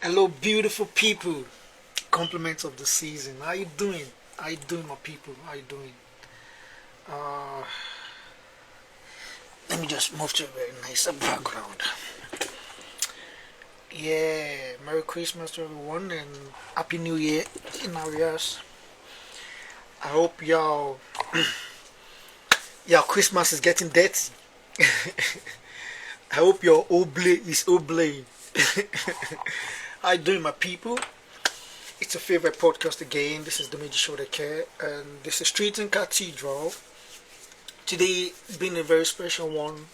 Hello, beautiful people. Compliments of the season. How you doing? How you doing, my people? How you doing? Uh, Let me just move to a very nice background. Yeah, Merry Christmas to everyone and Happy New Year in arrears. I hope your Christmas is getting dirty. I hope your oblate is oblate. How you doing, my people? It's a favorite podcast again. This is the Major Show That Care, and this is Street and Cathedral. Today being a very special one.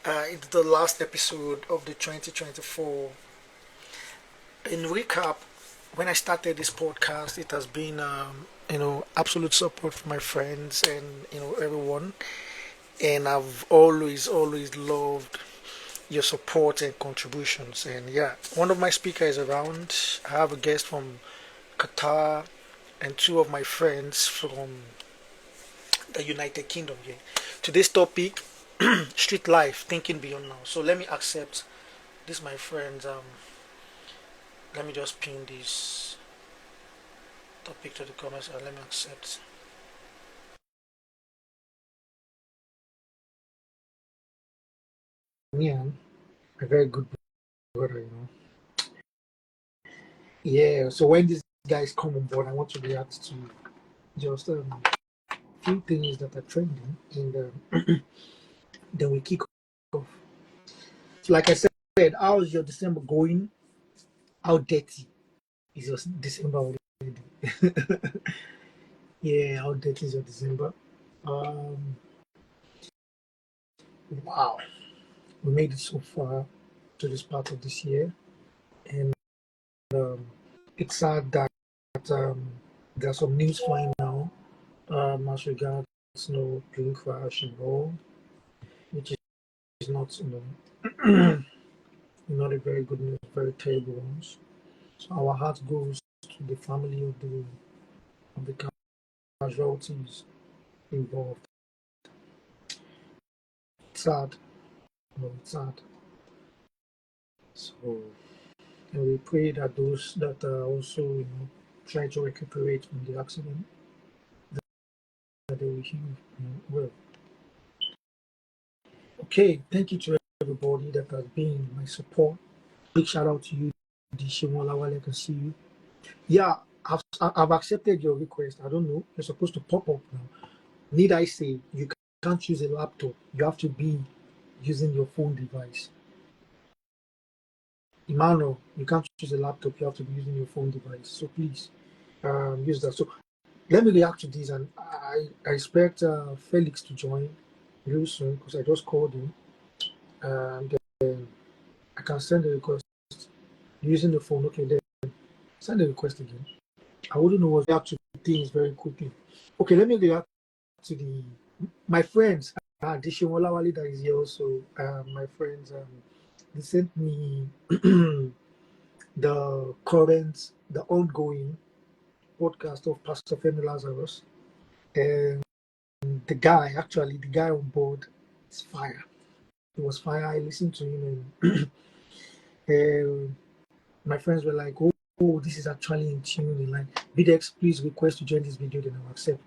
It's the last episode of the 2024. In recap, when I started this podcast, it has been absolute support from my friends and everyone, and I've always loved your support and contributions. And yeah, one of my speakers is around. I have a guest from Qatar and two of my friends from the United Kingdom here. Today's topic, street life, thinking beyond now. So let me accept this, my friends. Let me just pin this topic to the comments and let me accept. Yeah, a very good brother. Yeah, so when these guys come on board, I want to react to just few things that are trending, and then we kick off. So, like I said, how's your December going? How dirty is your December already? Yeah, how dirty is your December? Um, wow, we made it so far to this part of this year, and um, it's sad that um, there's some news flying now as regards plane crash and all, which is not not a very good news, very terrible news. So our heart goes to the family of the casualties involved. It's sad, it's sad. So, and we pray that those that are also try to recuperate from the accident, that they will heal well. Okay, thank you to everybody that has been my support. Big shout out to you, Dishimolawale. I can see you. Yeah, I've accepted your request. I don't know. You're supposed to pop up now. Need I say you can't use a laptop? You have to be using your phone device. Emmanuel, you can't use a laptop. You have to be using your phone device. So please use that. So let me react to this, and I expect Felix to join real soon because I just called him, and I can send a request using the phone. Okay, then send a request again. I wouldn't know what to react to things very quickly. Okay, let me react to my friends. Dishimolawale that is here also. My friends, they sent me the ongoing podcast of Pastor Femi Lazarus, and the guy on board is fire. It was fire. I listened to him, and my friends were like, "Oh, this is actually in tune." And like, BDX, please request to join this video, then I'll accept.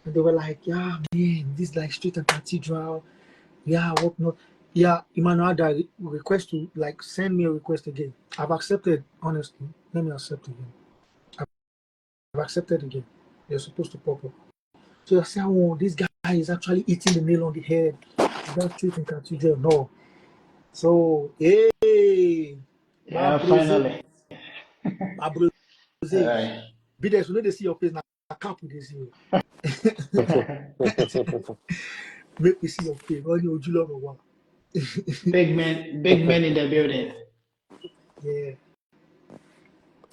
And they were like, "Yeah, man, this is like Street and Cathedral. Yeah, what not? Yeah, Emmanuel, Addai request to like send me a request again. I've accepted, honestly. Let me accept again. I've accepted again. You're supposed to pop up. So I say, oh, this guy is actually hitting the nail on the head. That's Street and Cathedral. No. So, hey, my Yeah, brother, finally. my brother, Alright. be there. So let they see your face now. I can't put this here. Make me see your face. Only Ojula or one. Big man in the building. Yeah.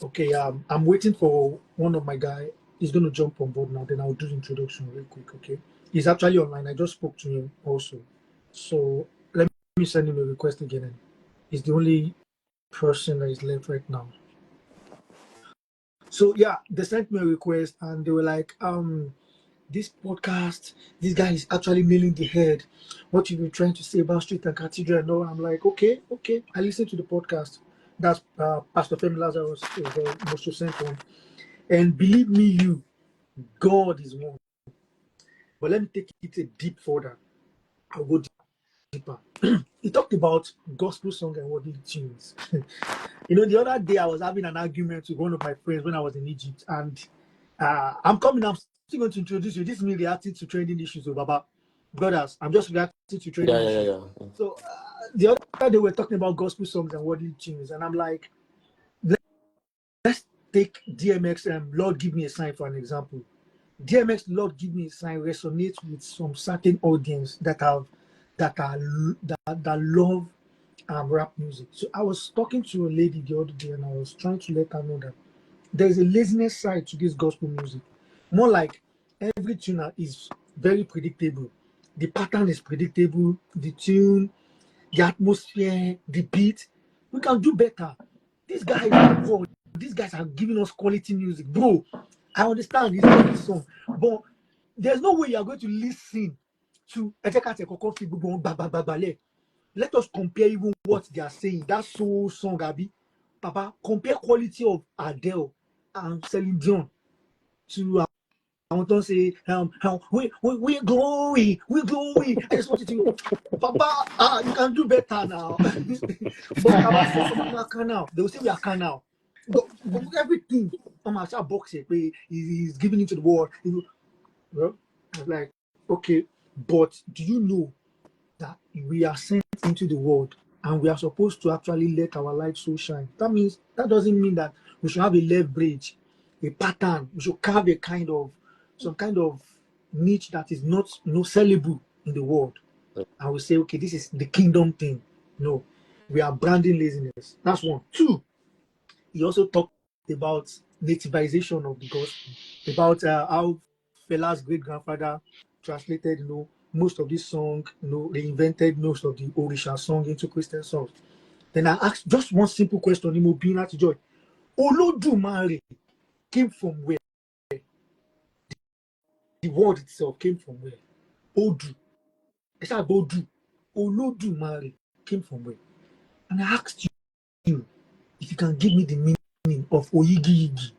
Okay. I'm waiting for one of my guy. He's gonna jump on board now. Then I'll do the introduction real quick. Okay. He's actually online. I just spoke to him also. So let me send him a request again. And he's the only person that is left right now. So yeah, they sent me a request and they were like, this podcast, this guy is actually nailing the head. What you've been trying to say about street and cathedral and all. I'm like, okay. I listened to the podcast. That's Pastor Femi Lazarus is the most recent one. And believe me, God is one. But let me take it a deep further. I'll go deeper. He talked about gospel song and worldly tunes. The other day I was having an argument with one of my friends when I was in Egypt, and I'm still going to introduce you. This is me reacting to trending issues, Baba. Brothers, I'm just reacting to trending issues. Yeah. So the other day we're talking about gospel songs and worldly tunes, and I'm like, let's take DMX and Lord Give Me a Sign for an example. DMX Lord Give Me a Sign resonates with some certain audience that love rap music. So I was talking to a lady the other day and I was trying to let her know that there's a laziness side to this gospel music. More like every tuner is very predictable. The pattern is predictable, the tune, the atmosphere, the beat. We can do better. These guys are giving us quality music. Bro, I understand it's not the song, but there's no way you are going to listen to let us compare even what they are saying. That soul song, Abi. Papa, compare quality of Adele and Celine Dion to I want to say we glory. I just want you to Papa, you can do better now. But Papa say now. They will say we are can now. But everything our box is giving into the world. Well, I was like, okay, but do you know that we are sent into the world and we are supposed to actually let our light so shine? That doesn't mean that we should have a leverage, a pattern. We should carve some kind of niche that is not sellable in the world. And we say, okay, this is the kingdom thing. No, we are branding laziness. That's one. Two, he also talked about nativization of the gospel, about how Fela's great grandfather translated, most of this song, reinvented most of the Orisha song into Christian songs. Then I asked just one simple question, being at joy. Olodumare came from where? The word itself came from where? Odu. I said Odu. Olodumare came from where? And I asked you if you can give me the meaning of Oyigi Igi.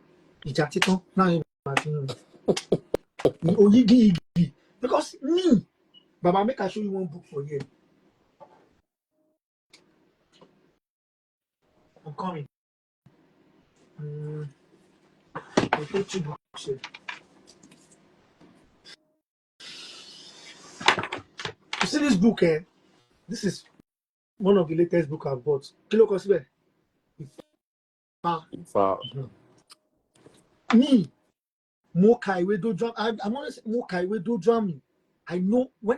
Ijatito. Now Oyigi Igi. Because me, Baba, make I show you one book for you. I'm coming. I'll put two books here. You see this book, this is one of the latest books I've bought. Kilo Kosibe. Me, Mokai we do drum. I'm honest, Mokai we do drumming. I know when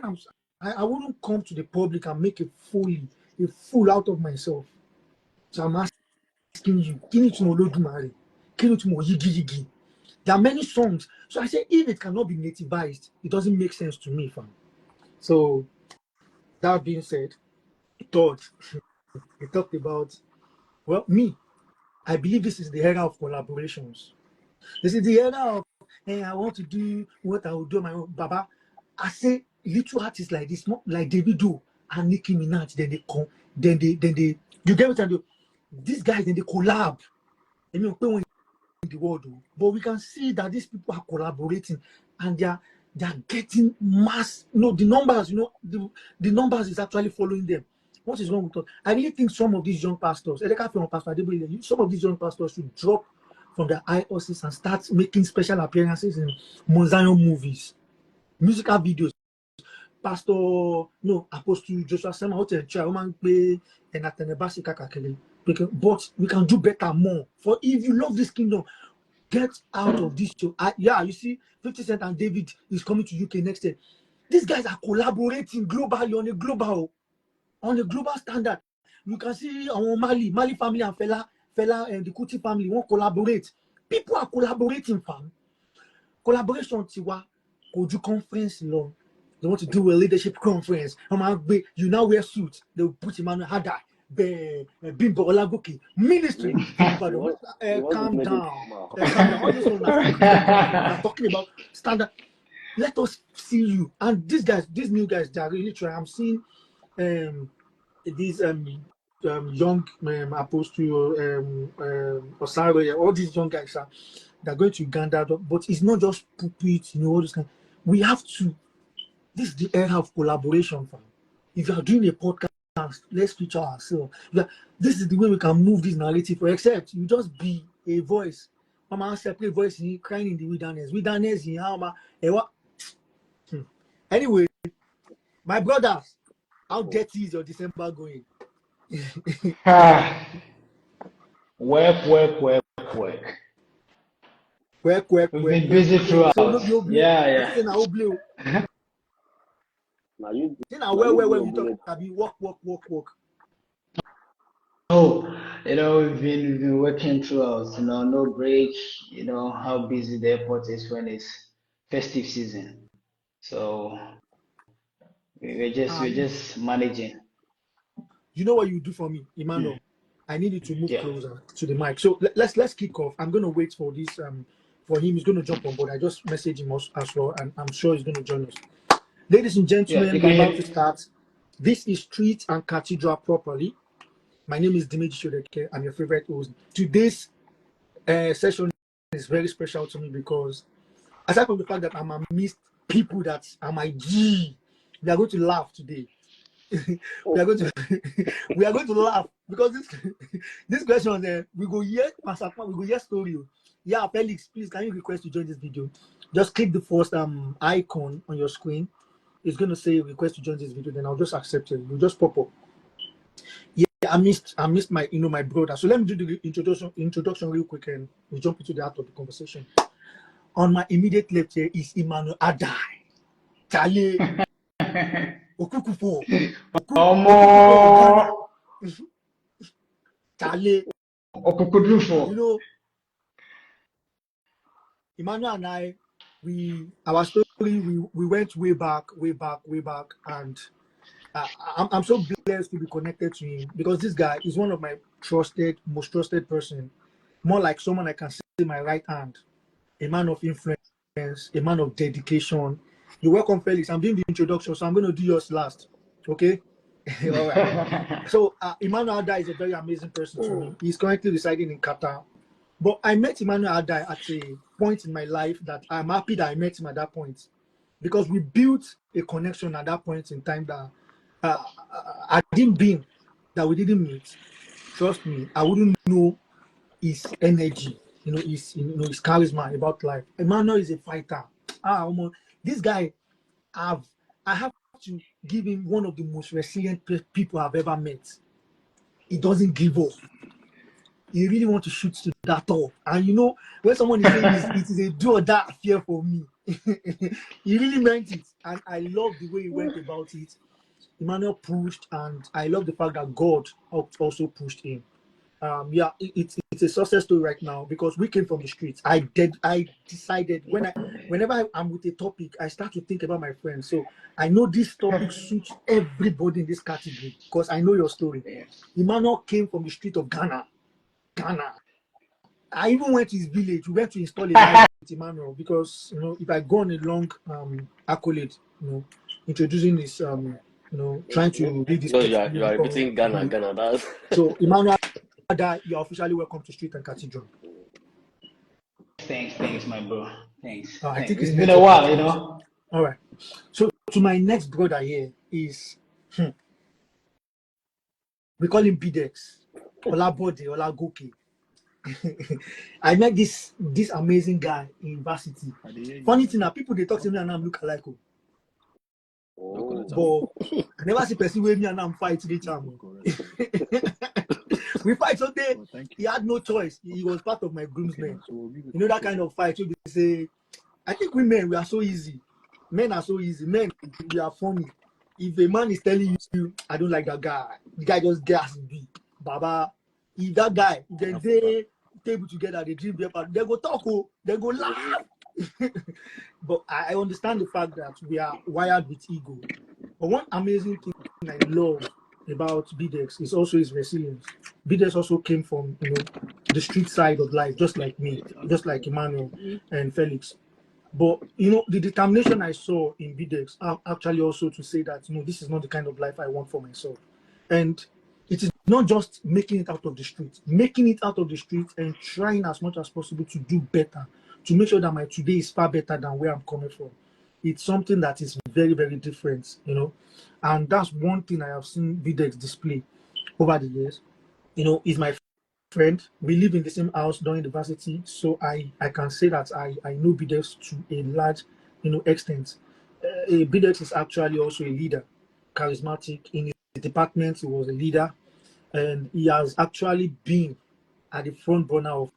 I wouldn't come to the public and make a fool out of myself. So I'm asking you, give it to Olodumare, give it to Yigi. There are many songs. So I say, if it cannot be nativized, it doesn't make sense to me, fam. So that being said, he talked about, well, me, I believe this is the era of collaborations. This is the era of, I want to do what I will do on my own. Baba, I say little artists like this, not like Davido and Nicki Minaj, then they, you get what I do? These guys, then they collab. I mean, in the world, but we can see that these people are collaborating and they are getting mass. The numbers, the numbers is actually following them. What is wrong with us? I really think some of these young pastors, some of these young pastors should drop from their IOCs and start making special appearances in Mount movies, musical videos. Apostle Joshua Sama, but we can do better, more. For if you love this kingdom, get out of this show. You see, 50 Cent and David is coming to UK next year. These guys are collaborating globally on a global standard. You can see our Mali family and Fela and the Kuti family won't collaborate. People are collaborating, fam. Collaboration, Tiwa, go do conference They want to do a leadership conference. You now wear suits. They will put Emmanuel Addai. Bimbo Olagoke, ministry. Calm down. Calm down. All those ones are for Christian people. We are talking about standard. Let us see you. And these guys, these new guys, they are really trying. I'm seeing these young apostle Osaro, all these young guys are they're going to Uganda, but it's not just pulpit, all this kind. We have to. This is the era of collaboration, fam. If you are doing a podcast, let's feature ourselves. This is the way we can move this narrative. Except you just be a voice. Mama separate voice in crying in the wilderness. Wilderness in how Anyway, my brothers, how dirty is your December going? Work. We've been busy throughout. Yeah. Where you talk about work. Oh, we've been working throughout, no break, how busy the airport is when it's festive season. So we're just managing. You know what you do for me, Emmanuel? I need you to move closer to the mic. So let's kick off. I'm gonna wait for this for him. He's gonna jump on board. I just messaged him as well, and I'm sure he's gonna join us. Ladies and gentlemen, we're about to start. This is Street and Cathedral Properly. My name is Disillusionment. I'm your favorite host. Today's session is very special to me because aside from the fact that I'm amidst people that are my G, we are going to laugh today. we are going to laugh because this question we go hear story. Yeah, Felix, please can you request to join this video? Just click the first icon on your screen. It's going to say request to join this video. Then I'll just accept it. We'll just pop up. Yeah, I missed my my brother. So let me do the introduction real quick and we jump into the heart of the conversation. On my immediate left here is Emmanuel Addai. Chale. Okukufo. Chale. Okukudufo. Emmanuel and I, our story, we went way back, and I'm so blessed to be connected to him because this guy is one of my most trusted person, more like someone I can say my right hand, a man of influence, a man of dedication. You're welcome, Felix. I'm doing the introduction, so I'm going to do yours last. Okay? All right. So Emmanuel Addai is a very amazing person to me. He's currently residing in Qatar. But I met Emmanuel Addai at a point in my life that I'm happy that I met him at that point. Because we built a connection at that point in time that I didn't be that we didn't meet. Trust me, I wouldn't know his energy, his charisma about life. Emmanuel is a fighter. This guy, I have to give him one of the most resilient people I've ever met. He doesn't give up. He really wants to shoot to that top. And when someone is saying it is a do or die affair for me, he really meant it. And I love the way he went about it. Emmanuel pushed, and I love the fact that God also pushed him. It's a success story right now because we came from the streets. I decided whenever I'm with a topic, I start to think about my friends. So I know this topic suits everybody in this category because I know your story. Emmanuel came from the street of Ghana. I even went to his village. We went to install a light with Emmanuel because if I go on a long accolade, introducing this trying to read this. You are repeating Ghana. That's... So Emmanuel, you are officially welcome to Street and Cathedral. Thanks, my bro. Thanks. I think it's been a while, All right. So to my next brother here is we call him Bidex, Olabode, Olagoke. I met this amazing guy in university. Funny thing now, people they talk to me and I'm look alike. But I never see person with me and I'm fight each other. We fight Sunday. He had no choice. He was part of my groomsmen. That kind of fight. So they say, I think we are so easy. Men are so easy. Men, we are funny. If a man is telling you, I don't like that guy, the guy just gas me. Baba, if that guy, then they table together, they drink beer, they go talk, they go laugh. But I understand the fact that we are wired with ego. But one amazing thing I love about Bidex is also his resilience. Bidex also came from, the street side of life, just like me, just like Emmanuel and Felix. But the determination I saw in Bidex actually also to say that this is not the kind of life I want for myself. And it is not just making it out of the street, and trying as much as possible to do better, to make sure that my today is far better than where I'm coming from. It's something that is very, very different, and that's one thing I have seen Bidex display over the years. Is my friend. We live in the same house during university, so I can say that I know Bidex to a large extent. Bidex is actually also a leader, charismatic in his department. He was a leader, and he has actually been at the front burner of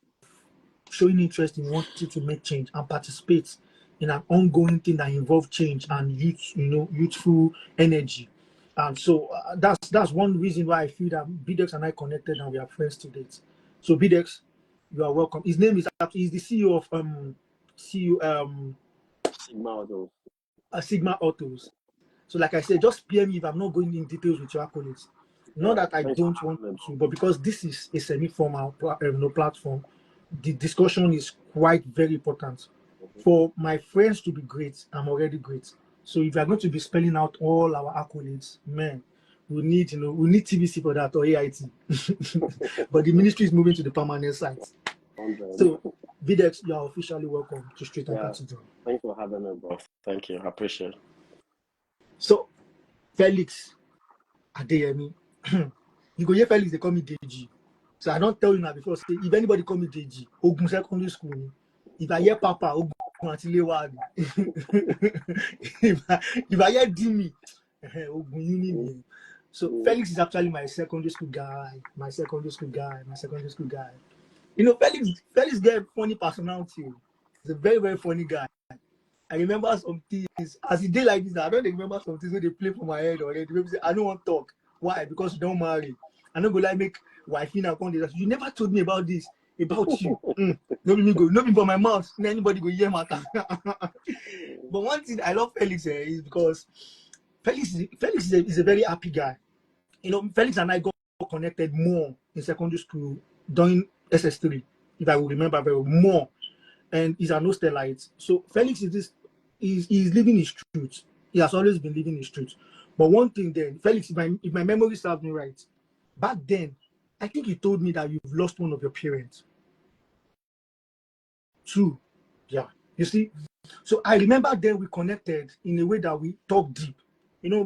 showing interest in wanting to make change and participate in an ongoing thing that involves change and youthful energy. And so that's one reason why I feel that Bidex and I connected and we are friends to date. So Bidex, you are welcome. His name is he's the CEO of Sigma Autos. So like I said, just PM me if I'm not going in details with your accolades. Not that I don't want to, but because this is a semi-formal platform, the discussion is quite very important. For my friends to be great, I'm already great. So if you're going to be spelling out all our accolades, man, we need TBC for that or AIT. But the ministry is moving to the permanent site. So Videx, you are officially welcome to Street and Cathedral. Thanks for having me, bro. Thank you. I appreciate it. So Felix, Adeyemi, you go hear Felix, they call me DG. So I don't tell you now before, say, if anybody call me DG, Ogun Secondary School, if I hear Papa, Ogun Atilewa, if I hear Dimi, Ogun Uni. So Felix is actually my secondary school guy. Felix get a funny personality. He's a very, very funny guy. I remember some things, as he did like this, I don't remember some things when they play for my head already. People say, I don't want to talk. Why? Because you don't marry. I don't go like make wife in a content. You never told me about this, about you. Not me for my mouth. Anybody go hear my tongue. But one thing I love Felix is because Felix is a very happy guy. Felix and I got connected more in secondary school during SS3, if I will remember very well, more. And he's an hostelite. So Felix is living his truth. He has always been living his truth. But one thing then, Felix, if my memory serves me right, back then, I think he told me that you've lost one of your parents. True. Yeah. You see? So I remember then we connected in a way that we talk deep.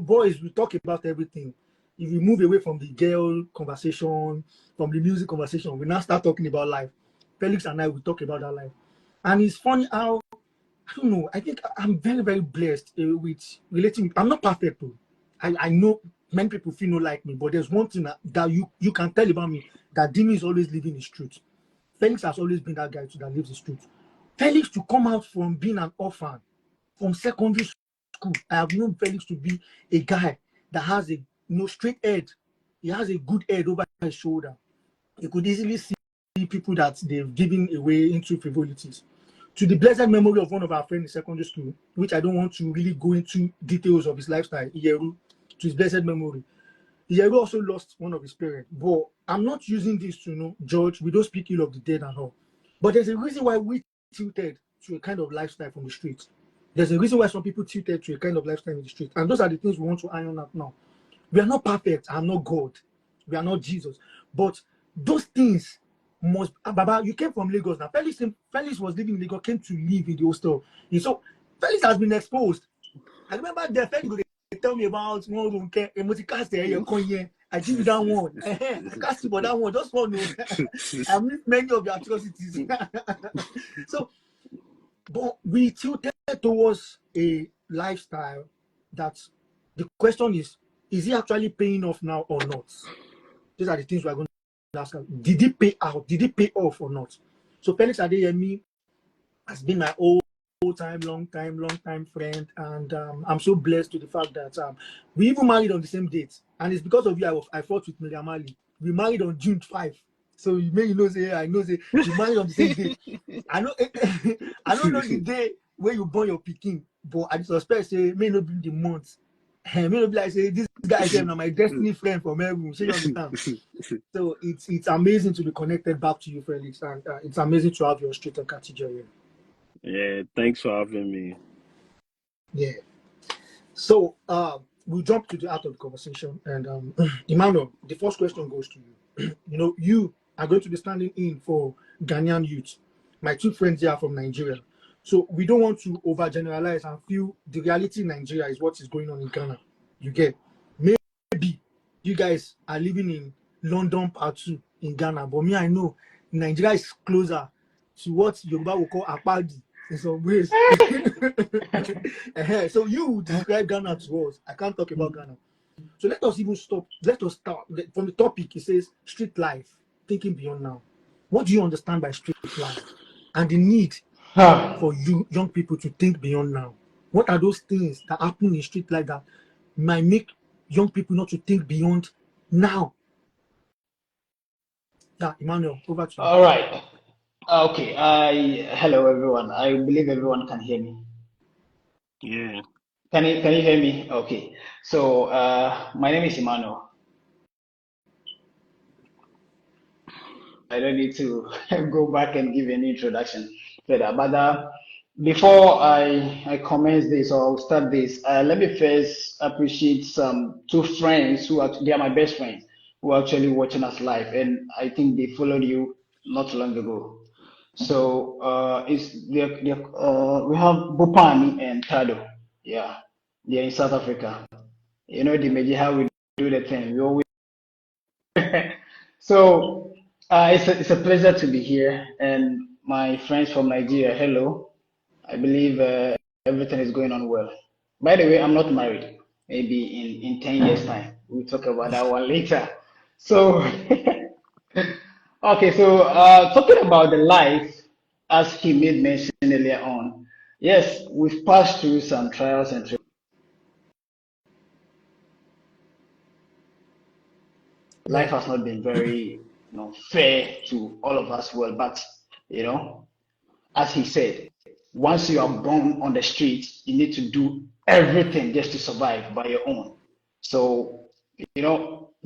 Boys, we talk about everything. If we move away from the girl conversation, from the music conversation, we now start talking about life. Felix and I will talk about that life. And it's funny how, I don't know, I think I'm very, very blessed with relating. I'm not perfect though. I know many people feel not like me, but there's one thing that you can tell about me, that Dimi is always living his truth. Felix has always been that guy that lives his truth. Felix to come out from being an orphan, from secondary school, I have known Felix to be a guy that has a straight head. He has a good head over his shoulder. You could easily see people that they've given away into frivolities. To the blessed memory of one of our friends in secondary school, which I don't want to really go into details of his lifestyle, Iyeru, to his blessed memory. Iyeru also lost one of his parents. But I'm not using this to judge. We don't speak ill of the dead and all. But there's a reason why we tilted to a kind of lifestyle from the streets. There's a reason why some people tilted to a kind of lifestyle in the street. And those are the things we want to iron out now. We are not perfect. I'm not God. We are not Jesus. But those things must. Baba, you came from Lagos now. Felix was living in Lagos, came to live in the hostel. And so Felix has been exposed. I remember there, Felix would tell me about one room, I give you that one. I can't see for that one. Just one. I missed many of your atrocities. So, but we tilted towards a lifestyle that the question is he actually paying off now or not? These are the things we're going to ask. Did it pay out? Did it pay off or not? So Felix Adeyemi has been my long time friend, and I'm so blessed to the fact that we even married on the same date, and it's because of you I fought with Miriam Ali. We married on June 5. So you may say I know say we married on the same day. I don't know the day where you born your pikin, but I suspect say may not be the month. And me be like say this guy is my destiny friend from heaven. So you understand? So it's amazing to be connected back to you, Felix, and it's amazing to have your street and category. Yeah, thanks for having me. Yeah. So we'll jump to the art of the conversation. And Emmanuel, the first question goes to you. You are going to be standing in for Ghanaian youth. My two friends here are from Nigeria. So we don't want to overgeneralize and feel the reality in Nigeria is what is going on in Ghana. You get? Maybe you guys are living in London part 2 in Ghana, but me, I know Nigeria is closer to what Yoruba will call Apadi in some ways. So you describe Ghana to us. I can't talk about Ghana. So let us start from the topic. It says street life, thinking beyond now. What do you understand by street life and the need for you young people to think beyond now? What are those things that happen in street life that might make young people not to think beyond now? Yeah, Emmanuel, over to you. All right. Okay. Hello everyone. I believe everyone can hear me. Yeah. Can you hear me? Okay. So my name is Emmanuel. I don't need to go back and give an introduction further. But before I commence this or I'll start this, let me first appreciate some two friends they are my best friends who are actually watching us live, and I think they followed you not long ago. So we have Bupani and Tado. Yeah, they're in South Africa. You know the magic how we do the thing. We always so it's a pleasure to be here, and my friends from Nigeria. Hello, I believe everything is going on well. By the way, I'm not married. Maybe in 10 years time, we'll talk about that one later. So okay, so talking about the life, as he made mention earlier on, yes, we've passed through some trials and life has not been very, fair to all of us. Well, but as he said, once you are born on the street, you need to do everything just to survive by your own. So,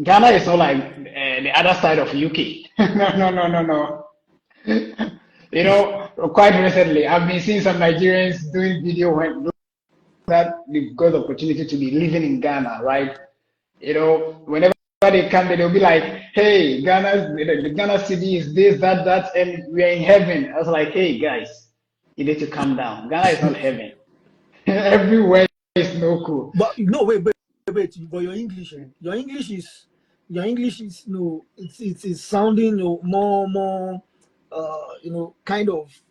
Ghana is not like the other side of UK. No, no, no, no, no. Quite recently, I've been seeing some Nigerians doing video when that they've got the opportunity to be living in Ghana, right? Whenever they come, they'll be like, "Hey, the Ghana city is this, that, and we are in heaven." I was like, "Hey, guys, you need to calm down. Ghana is not heaven. Everywhere is no cool." But no, wait. But your English is it's sounding more kind of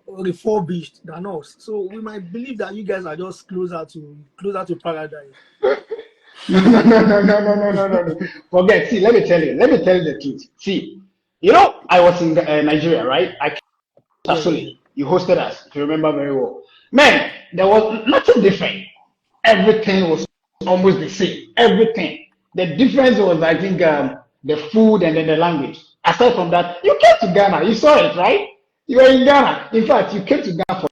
refurbished than us. So we might believe that you guys are just closer to paradise. No, no, no, no, no, no, no, no, no, no. Forget. See, let me tell you the truth. See, I was in Nigeria, right? Absolutely. You hosted us, if you remember very well. Man, there was nothing different. Everything was almost the same. Everything. The difference was, I think, the food and then the language. Aside from that, you came to Ghana. You saw it, right? You were in Ghana. In fact, you came to Ghana for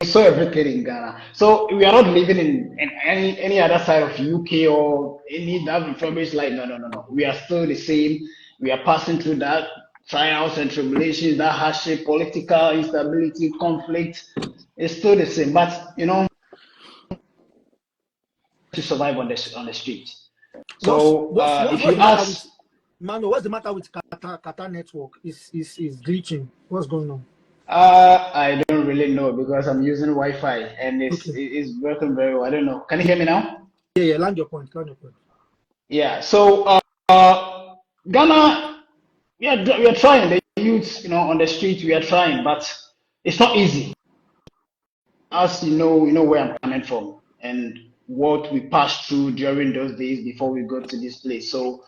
you saw everything in Ghana. So we are not living in any other side of UK or any that refurbished like no, no, no, no. We are still the same. We are passing through that trials and tribulations, that hardship, political instability, conflict. It's still the same. But to survive on the street. So if you ask, Mano, what's the matter with Qatar network? Is glitching? What's going on? I don't really know because I'm using Wi-Fi and it's working very well. I don't know. Can you hear me now? Yeah. Land your point. Yeah. So Ghana, we are trying. The youths, on the street, we are trying, but it's not easy. As you know where I'm coming from and what we passed through during those days before we got to this place. So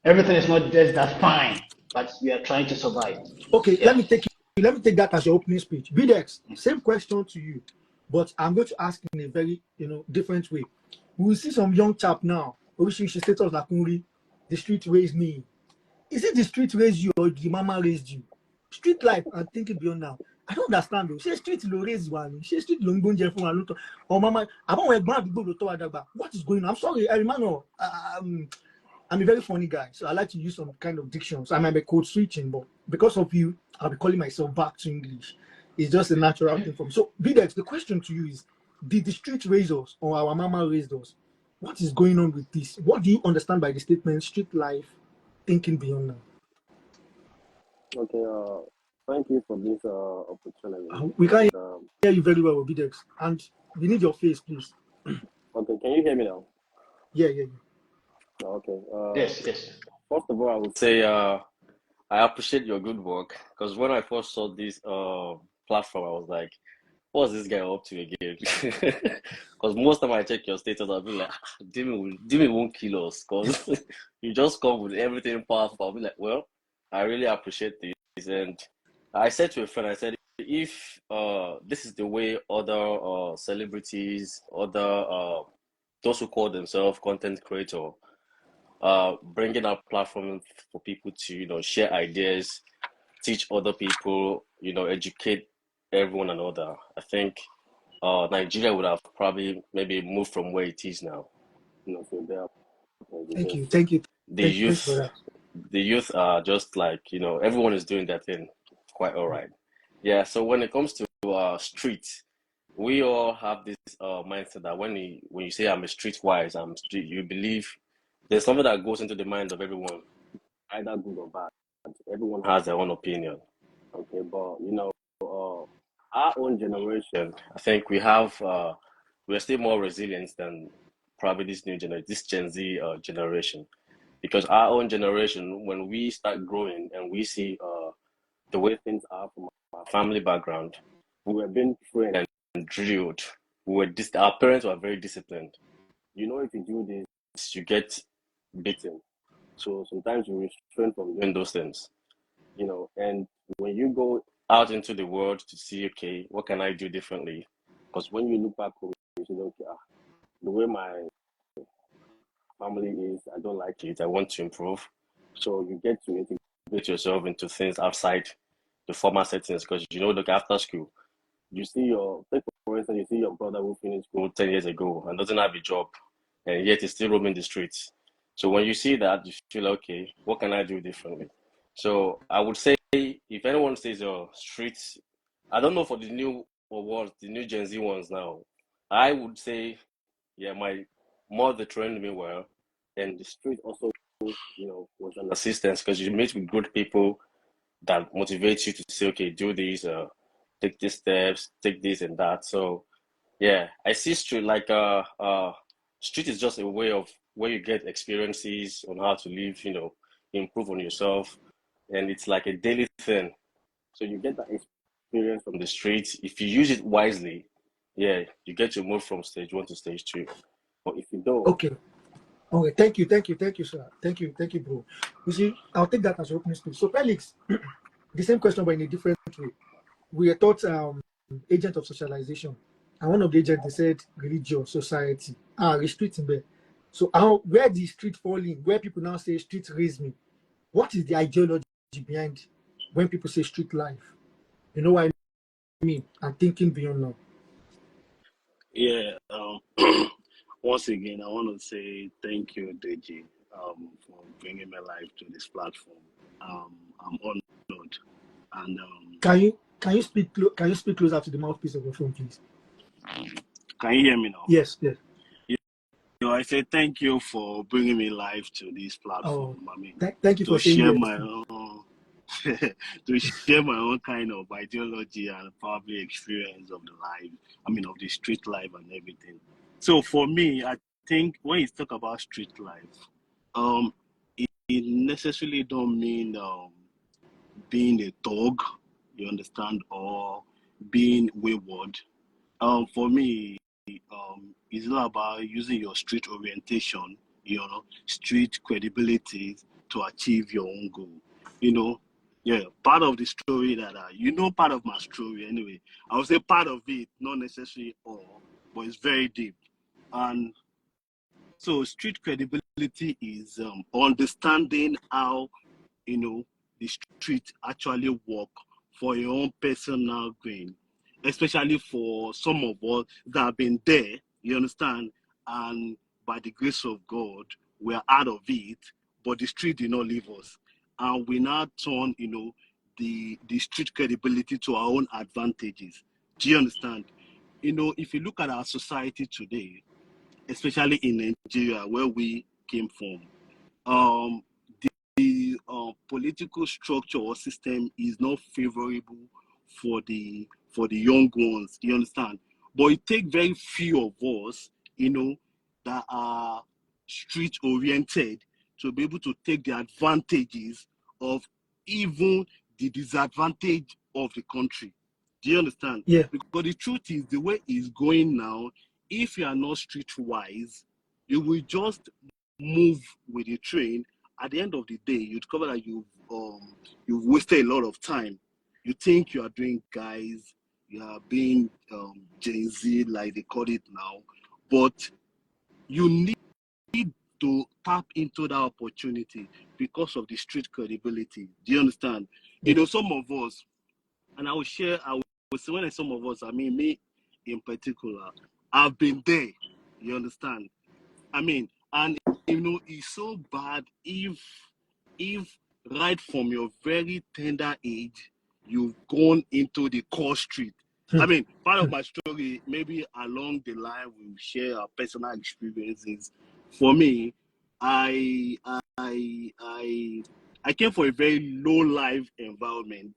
everything is not just that fine, but we are trying to survive. Okay, yeah. Let me take that as your opening speech. BDX, same question to you, but I'm going to ask in a very different way. We will see some young chap now, which should status like the street raised me. Is it the street raised you or the mama raised you? Street life and thinking beyond now. I don't understand though. She street lo raise one. She street lo ngbonje fún wa lóòótọ́. Oh mama, about my àdúgbò ló tọ́ wa dàgbà. What is going on? I'm sorry, Emmanuel. I'm a very funny guy, so I like to use some kind of dictions. I might be code switching, but because of you, I'll be calling myself back to English. It's just a natural thing for me. So, Bidex, the question to you is, did the street raise us or our mama raised us? What is going on with this? What do you understand by the statement street life, thinking beyond now? Okay. Thank you for this opportunity. We can't hear you very well, Bidex, and we need your face, please. Okay, can you hear me now? Yeah. Okay. Yes. First of all, I would say I appreciate your good work, because when I first saw this platform, I was like, what's this guy up to again? Because most time I check your status, I'll be like, Dimi won't kill us, because you just come with everything powerful. I'll be like, well, I really appreciate this. And I said to a friend, I said, if this is the way other celebrities, other those who call themselves content creator, bringing up platform for people to, share ideas, teach other people, educate everyone another, I think Nigeria would have probably maybe moved from where it is now. So there. Thank you. The youth are just like, everyone is doing their thing quite all right. Yeah. So when it comes to street, we all have this mindset that when you say I'm a streetwise, you believe there's something that goes into the mind of everyone, either good or bad. Everyone has their own opinion. Okay, but our own generation, I think we're still more resilient than probably this new generation, this Gen Z generation, because our own generation, when we start growing and we see the way things are from our family background, we were being trained and drilled. Our parents were very disciplined. If you do this, you get beaten. So sometimes you restrain from doing those things, and when you go out into the world to see, okay, what can I do differently? Because when you look back home, you say, okay, the way my family is, I don't like it, I want to improve. So you get to integrate yourself into things outside the formal settings, because look, after school, for instance, you see your brother who finished school 10 years ago and doesn't have a job, and yet he's still roaming the streets. So when you see that, you feel, okay, what can I do differently? So I would say, if anyone says streets, I don't know for the new Gen Z ones now, I would say, yeah, my mother trained me well, and the street also, was an assistance, because you meet with good people that motivate you to say, okay, do this, take these steps, take this and that. So yeah, I see street like street is just a way of where you get experiences on how to live, improve on yourself, and it's like a daily thing. So you get that experience from the streets. If you use it wisely, yeah, you get to move from stage 1 to stage 2. But if you don't, Okay, thank you, sir. Thank you, bro. You see, I'll take that as opening speech. So, Felix, the same question, but in a different way. We are taught agent of socialization, and one of the agents, they said religion, society, restricting there. So, where the street fall in, where people now say street raise me, what is the ideology behind when people say street life? You know what I mean? I'm thinking beyond now. yeah. Once again, I want to say thank you, Deji, for bringing my life to this platform. I'm honored, and can you speak closer to the mouthpiece of your phone, please? Can you hear me now? Yes. I say thank you for bringing me live to this platform. I mean, thank you for share my own to share my own kind of ideology and probably experience of the life. Of the street life and everything. So for me, I think when you talk about street life, it necessarily don't mean being a dog, you understand, or being wayward. For me, it's not about using your street orientation, street credibility to achieve your own goal. Yeah, part of the story that part of my story anyway. I would say part of it, not necessarily all, but it's very deep. And so street credibility is understanding how, the street actually work for your own personal gain, especially for some of us that have been there, you understand, and by the grace of God, we are out of it, but the street did not leave us. And we now turn, the street credibility to our own advantages. Do you understand? If you look at our society today, especially in Nigeria, where we came from, um, the political structure or system is not favorable for the young ones. You understand? But it takes very few of us, that are street oriented to be able to take the advantages of even the disadvantage of the country. Do you understand? Yeah. Because the truth is, the way it's going now, if you are not streetwise, you will just move with the train. At the end of the day, you discover that you've wasted a lot of time. You think you are doing guys, you are being Gen Z, like they call it now, but you need to tap into that opportunity because of the street credibility. Do you understand? Yeah. Some of us, and I will say when I say some of us, I mean me in particular, I've been there. You understand? I mean, and it's so bad if right from your very tender age you've gone into the core street. I mean, part of my story, maybe along the line we'll share our personal experiences. For me, I came from a very low life environment.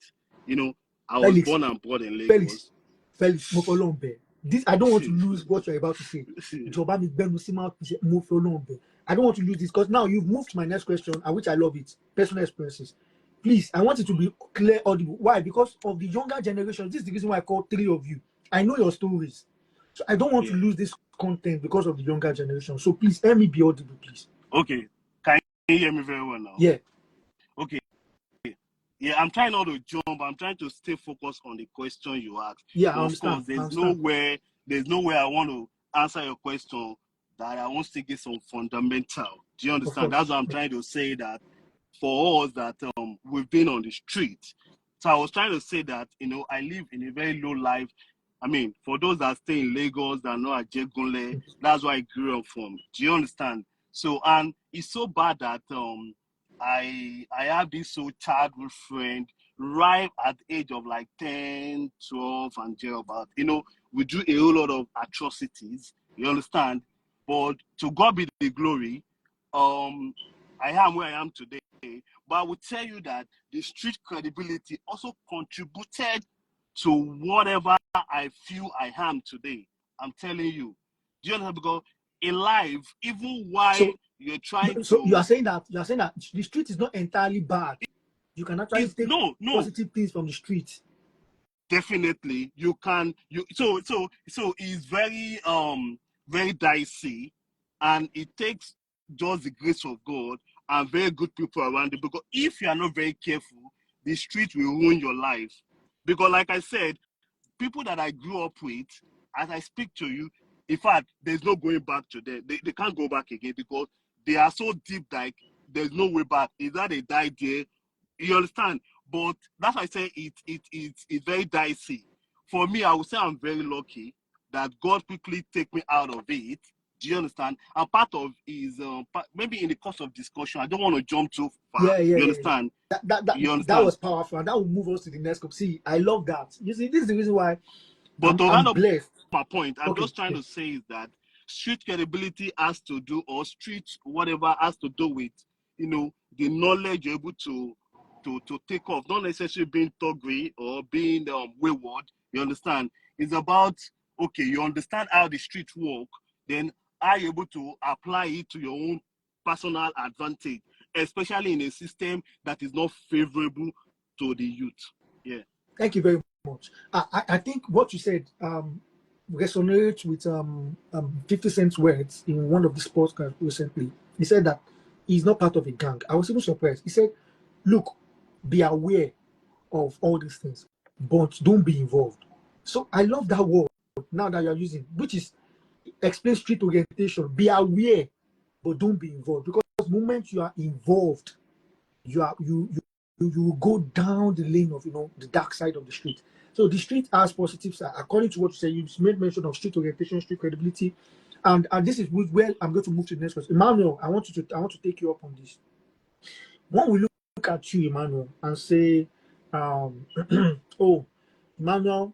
I was Felix, born and brought in Felix, Lagos. Felix, mo fọlọ́run bẹ̀. This, I don't want to lose what you're about to say. Ìjọba mi gbẹ́nu sí máa mo fọlọ́run bẹ̀. I don't want to lose this because now you've moved to my next question, and which I love it. Personal experiences. Please, I want it to be clear, audible. Why? Because of the younger generation. This is the reason why I call three of you. I know your stories. So I don't want to lose this content because of the younger generation. So please, let me be audible, please. Okay. Can you hear me very well now? Yeah. Okay. Yeah, I'm trying not to jump. I'm trying to stay focused on the question you asked. Yeah, but I understand. Of course, there's no way I want to answer your question that I won't still get some fundamental. Do you understand? That's what I'm trying to say, that for us that we've been on the street. So I was trying to say that, I live in a very low life. I mean, for those that stay in Lagos, that know Ajegunle, that's where I grew up from. Do you understand? So, and it's so bad that I have this so childhood friend right at the age of like 10, 12, and thereabout. We do a whole lot of atrocities. You understand? But to God be the glory. I am where I am today. But I will tell you that the street credibility also contributed to whatever I feel I am today. I'm telling you. Do you understand? Because in life, even while you're trying So to... you are saying that the street is not entirely bad. You can actually take positive things from the street. Definitely, you can. So it's very very dicey, and it takes just the grace of God and very good people around you. Because if you are not very careful, the street will ruin your life. Because, like I said, people that I grew up with, as I speak to you, in fact, there's no going back to them. They can't go back again because they are so deep, like there's no way back. Either they die there, you understand? But that's why I say it's very dicey. For me, I would say I'm very lucky that God quickly take me out of it. Do you understand? And part of is maybe in the course of discussion, I don't want to jump too far. You understand? You understand? That was powerful, and that will move us to the next. See, I love that. You see, this is the reason why. But to round up blessed. My point, I'm just trying to say is that street credibility has to do, or street whatever has to do with, the knowledge you're able to take off, not necessarily being thuggery or being wayward. You understand? It's about, okay, you understand how the street work, then are you able to apply it to your own personal advantage, especially in a system that is not favorable to the youth. Yeah. Thank you very much. I think what you said resonates with 50 Cent's words in one of the podcasts recently. He said that he's not part of a gang. I was even surprised. He said, look, be aware of all these things, but don't be involved. So I love that word now that you're using, which is explain street orientation. Be aware, but don't be involved. Because the moment you are involved, you you will go down the lane of the dark side of the street. So the street has positives, according to what you say. You made mention of street orientation, street credibility, and this is where I'm going to move to the next question. Emmanuel, I want to take you up on this. When we look at you, Emmanuel, and say, oh, Emmanuel,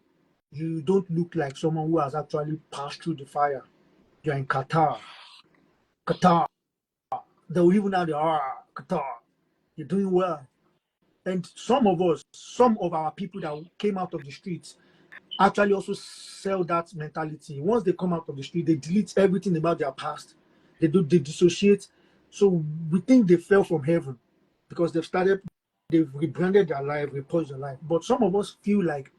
you don't look like someone who has actually passed through the fire. You're in Qatar. They will even have the Qatar. You're doing well. And some of our people that came out of the streets actually also sell that mentality. Once they come out of the street, they delete everything about their past. They dissociate. So we think they fell from heaven because they've rebranded their life, reposed their life. But some of us feel like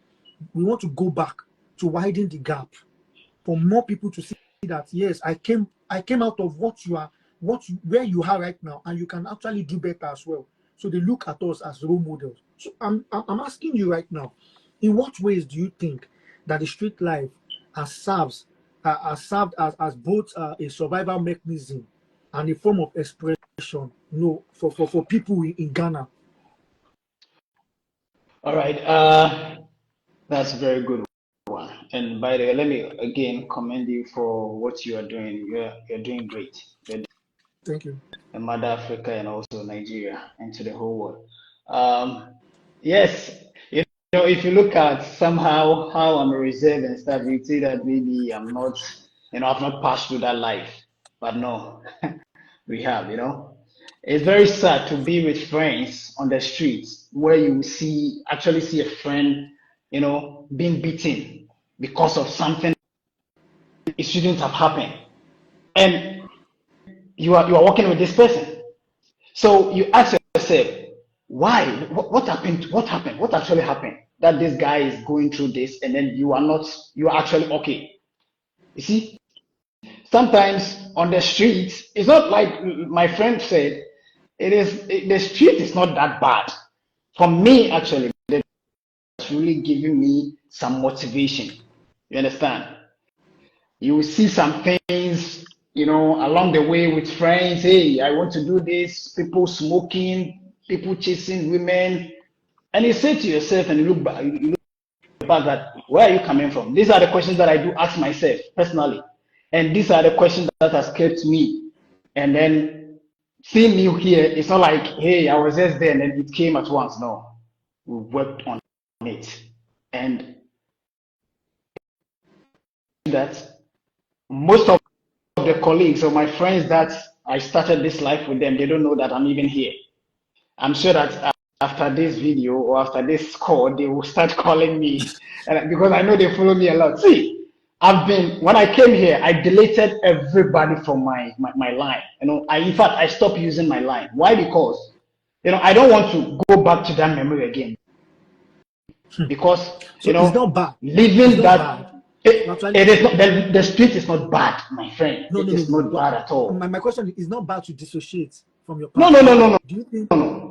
we want to go back to widen the gap for more people to see that, yes, I came out of where you are right now, and you can actually do better as well. So they look at us as role models. So I'm asking you right now, in what ways do you think that the street life has served as both a survival mechanism and a form of expression, for people in Ghana? All right. That's a very good one. And by the way, let me again commend you for what you are doing. You're doing great. Thank you. In Mother Africa and also Nigeria and to the whole world. Yes, if you look at somehow how I'm reserved and stuff, you see that maybe I'm not, I've not passed through that life. But no, we have, It's very sad to be with friends on the streets where you actually see a friend, being beaten because of something it shouldn't have happened. And you are working with this person. So you ask yourself, why? What happened? What happened? What actually happened? That this guy is going through this, and then you are actually okay. You see, sometimes on the streets, it's not like my friend said, the street is not that bad. For me, actually, it's really giving me some motivation. You understand? You will see some things, along the way with friends. Hey, I want to do this. People smoking, people chasing women, and you say to yourself, and you look back that, where are you coming from? These are the questions that I do ask myself personally, and these are the questions that has kept me. And then seeing you here, it's not like, hey, I was just there and then it came at once. No, we worked on it, and that most of the colleagues or my friends that I started this life with them, they don't know that I'm even here. I'm sure that after this video or after this call, they will start calling me because I know they follow me a lot. See, when I came here, I deleted everybody from my line. In fact, I stopped using my line. Why? Because, I don't want to go back to that memory again. Because, so it's not bad. Living that. It is not, the street is not bad, my friend. It is not bad at all. My question is not bad to dissociate from your past. No.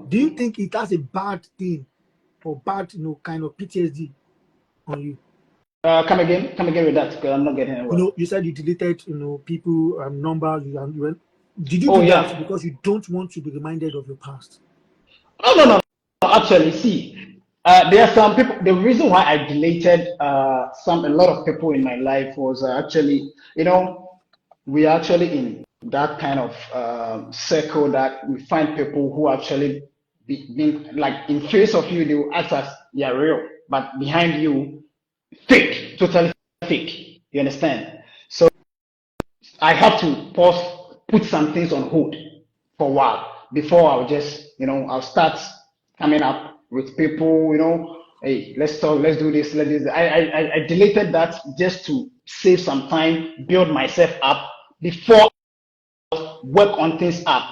Do you think it has a bad thing or bad, kind of PTSD on you? Come again with that, because I'm not getting it well. You said you deleted, people, numbers. Did you do that because you don't want to be reminded of your past? No. Actually, see, there are some people. The reason why I deleted a lot of people in my life was actually, we are actually in that kind of circle that we find people who actually being like, in face of you, they will act as you're real, but behind you, fake, totally fake. You understand? So I have to put some things on hold for a while before I'll just, I'll start coming up with people, hey, let's talk, let's do this, let's do this. I deleted that just to save some time, build myself up before I work on things up.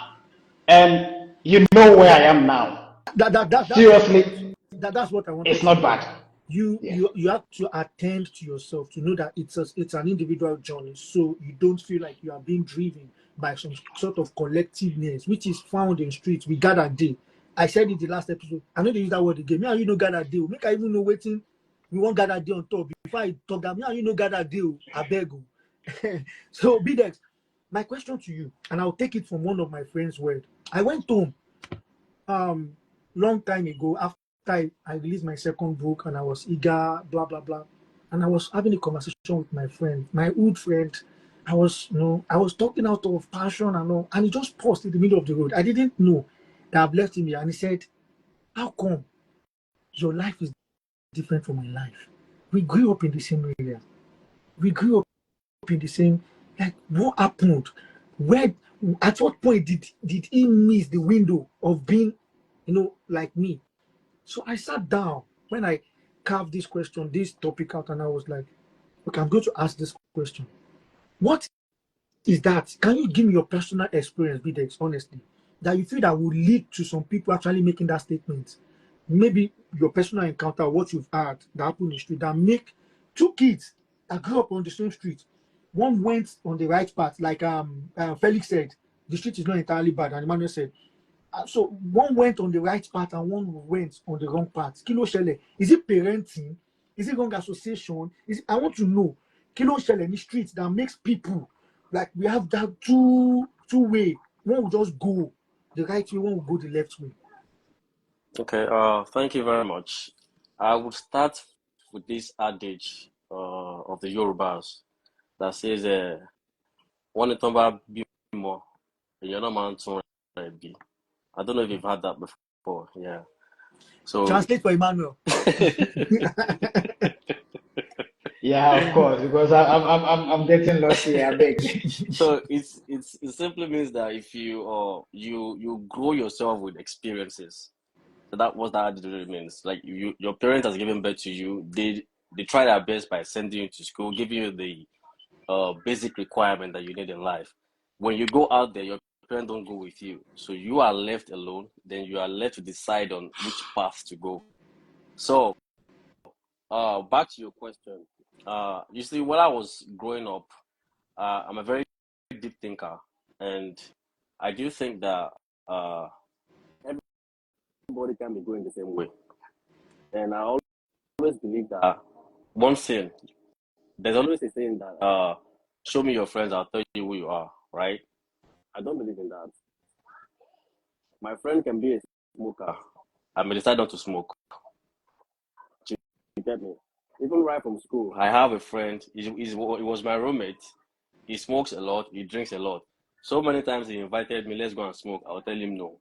And you know where I am now. Seriously, that's what I want. It's not bad. You have to attend to yourself to know that it's an individual journey, so you don't feel like you are being driven by some sort of collectiveness, which is found in streets. We gather day. I said it the last episode. I know they use that word again. Me and you know gather day. Make I even know waiting. We won't gather day on top. Before I talk that, me and you know gather day. I beg you. So Bidex, my question to you, and I'll take it from one of my friends' word. I went home. long time ago, after I released my second book and I was eager, blah, blah, blah. And I was having a conversation with my friend, my old friend. I was, I was talking out of passion and all, and he just paused in the middle of the road. I didn't know that I've left him here. And he said, how come your life is different from my life? We grew up in the same area. We grew up in the same, like, what happened? Where, at what point did he miss the window of being, like me? So I sat down when I carved this question, this topic out, and I was like, okay, I'm going to ask this question. What is that? Can you give me your personal experience, Bidex, honestly, that you feel that would lead to some people actually making that statement? Maybe your personal encounter, what you've had that happened in the street, that make two kids that grew up on the same street. One went on the right path, like Felix said, the street is not entirely bad, and Emmanuel said. So one went on the right path and one went on the wrong path. Kilo Shele, is it parenting? Is it wrong association? I want to know. Kilo Shele in the streets that makes people like we have that two way. One will just go the right way, one will go the left way. Okay, thank you very much. I would start with this adage of the Yorubas that says, "One itomba bimo, you're not man to be." I don't know if you've heard that before. Yeah. So translate for Emmanuel. Yeah, of course, because I'm getting lost here. I beg. So it simply means that if you grow yourself with experiences. So that what that really means. Like your parents has given birth to you. They try their best by sending you to school, giving you the basic requirement that you need in life. When you go out there, your parents don't go with you, so you are left alone. Then you are left to decide on which path to go. So, back to your question. You see, when I was growing up, I'm a very deep thinker, and I do think that everybody can be going the same way. And I always believe that one thing, there's always a saying that show me your friends, I'll tell you who you are, right? I don't believe in that. My friend can be a smoker. I may decide not to smoke. You get me? Even right from school, I have a friend. He was my roommate. He smokes a lot. He drinks a lot. So many times he invited me, let's go and smoke. I'll tell him no.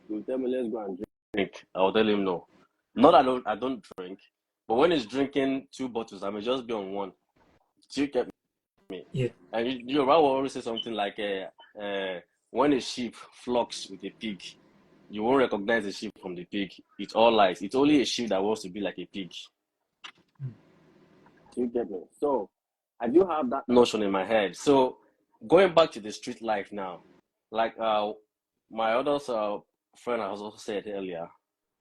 He'll tell me, let's go and drink. I'll tell him no. Not I don't drink, but when he's drinking 2 bottles, I may just be on one. So you get me? Yeah. And you will always say something like, when a sheep flocks with a pig, you won't recognize the sheep from the pig. It's all lies. It's only a sheep that wants to be like a pig. You get me? So I do have that notion in my head. So going back to the street life now, like my other friend has also said earlier,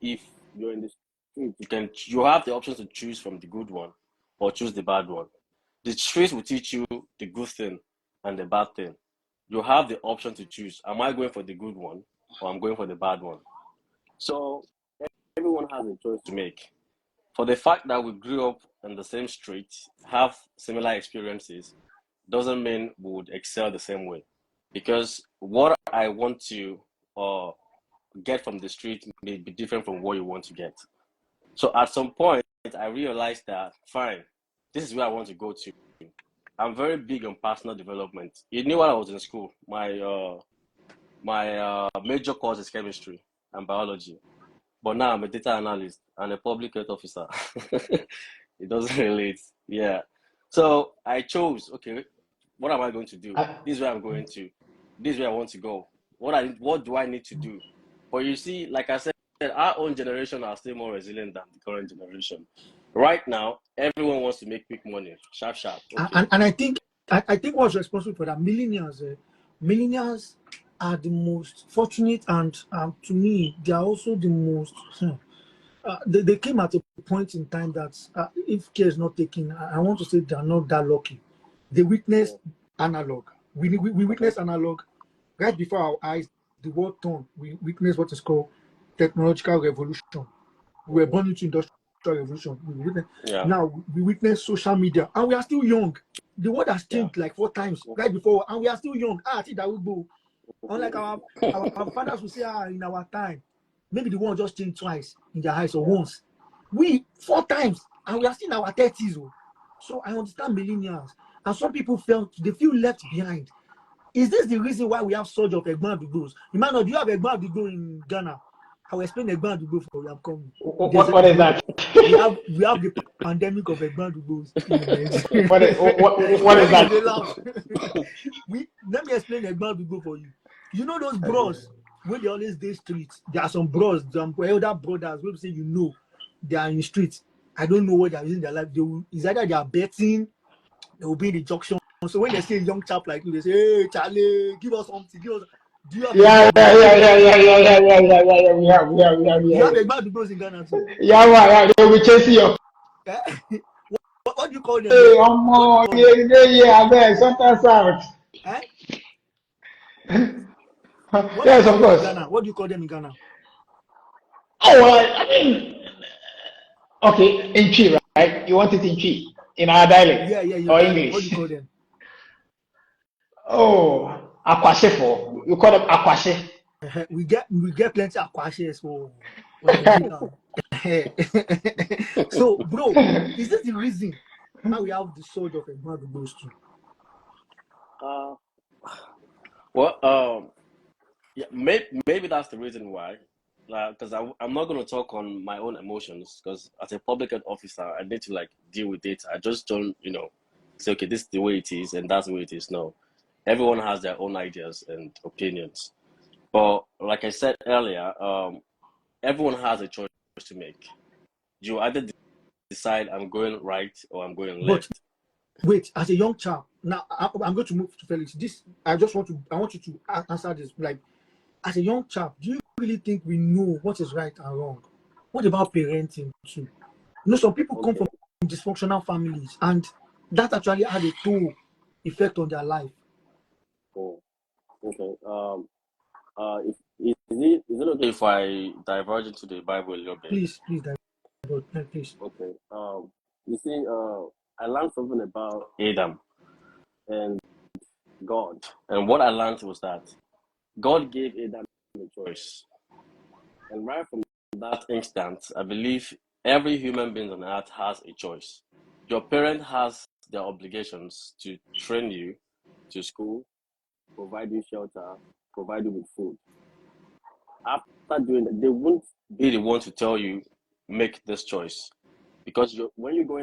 if you're in the street, you have the option to choose from the good one or choose the bad one. The street will teach you the good thing and the bad thing. You have the option to choose. Am I going for the good one or I'm going for the bad one? So everyone has a choice to make. For the fact that we grew up in the same street, have similar experiences, doesn't mean we would excel the same way. Because what I want to get from the street may be different from what you want to get. So at some point, I realized that, fine, this is where I want to go to. I'm very big on personal development. You knew when I was in school, my major course is chemistry and biology. But now I'm a data analyst and a public health officer. It doesn't relate. Yeah. So I chose, okay, what am I going to do? This is where I'm going to. This is where I want to go. What do I need to do? But you see, like I said, our own generation are still more resilient than the current generation. Right now, everyone wants to make quick money, sharp. Okay. And I think what's responsible for that, millennials are the most fortunate, and to me, they are also the most. They came at a point in time that if care is not taken, I want to say they are not that lucky. They witnessed analog. We witnessed analog right before our eyes. The world turned. We witnessed what is called technological revolution. We were born into industrial revolution. Now we witness social media, and we are still young. The world has changed like 4 times right before, and we are still young. I think that will go. Unlike our fathers will say, in our time. maybe the one just changed twice in their eyes or once. We 4 times, and we are still in our 30s. So I understand millennials, and some people they feel left behind. Is this the reason why we have surge of Egbon? Emmanuel, do you have Egbon in Ghana? I will explain Egbon for you. I'm coming. What is that? We have the pandemic of Egbon in Nigeria. What is that? Let me explain Egbon for you. You know those bros when they always day streets. There are some bros, some elder brothers. We say they are in the streets. I don't know what they are using their life. It's either they are betting, they will be in the junction. So when they see a young chap like you, they say, "Hey, Charlie, give us something. Give us." Do you have? Yeah. We have a bad bros in Ghana too. Yeah. They will be chasing you. What do you call them? Hey, sometimes out. Yes, of course. What do you call them in Ghana? Oh, I mean, okay, in Chi, right? You want it in Chi, in our dialect, or English? What do you call them? Oh, Akwashefo. You call them Akwashe. We get plenty of Akwashes for So, bro, is this the reason why we have the surge of Egbon too? Yeah, maybe that's the reason why. Because I'm not going to talk on my own emotions, because as a public health officer, I need to deal with it. I just don't, say, okay, this is the way it is and that's the way it is. No, everyone has their own ideas and opinions. But like I said earlier, everyone has a choice to make. You either decide I'm going right or I'm going left. Wait, as a young child, now I'm going to move to Felix. I want you to answer this. Like, as a young child, do you really think we know what is right and wrong? What about parenting too? Some people come from dysfunctional families, and that actually had a toll effect on their life. Oh, okay. Is it okay if I diverge into the Bible a little bit? Please diverge, please. Okay. You see, I learned something about Adam and God, and what I learned was that God gave Adam a choice, and right from that instant, I believe every human being on earth has a choice. Your parent has their obligations to train you to school, provide you shelter, provide you with food. After doing that, they won't be the one to tell you make this choice, because when you go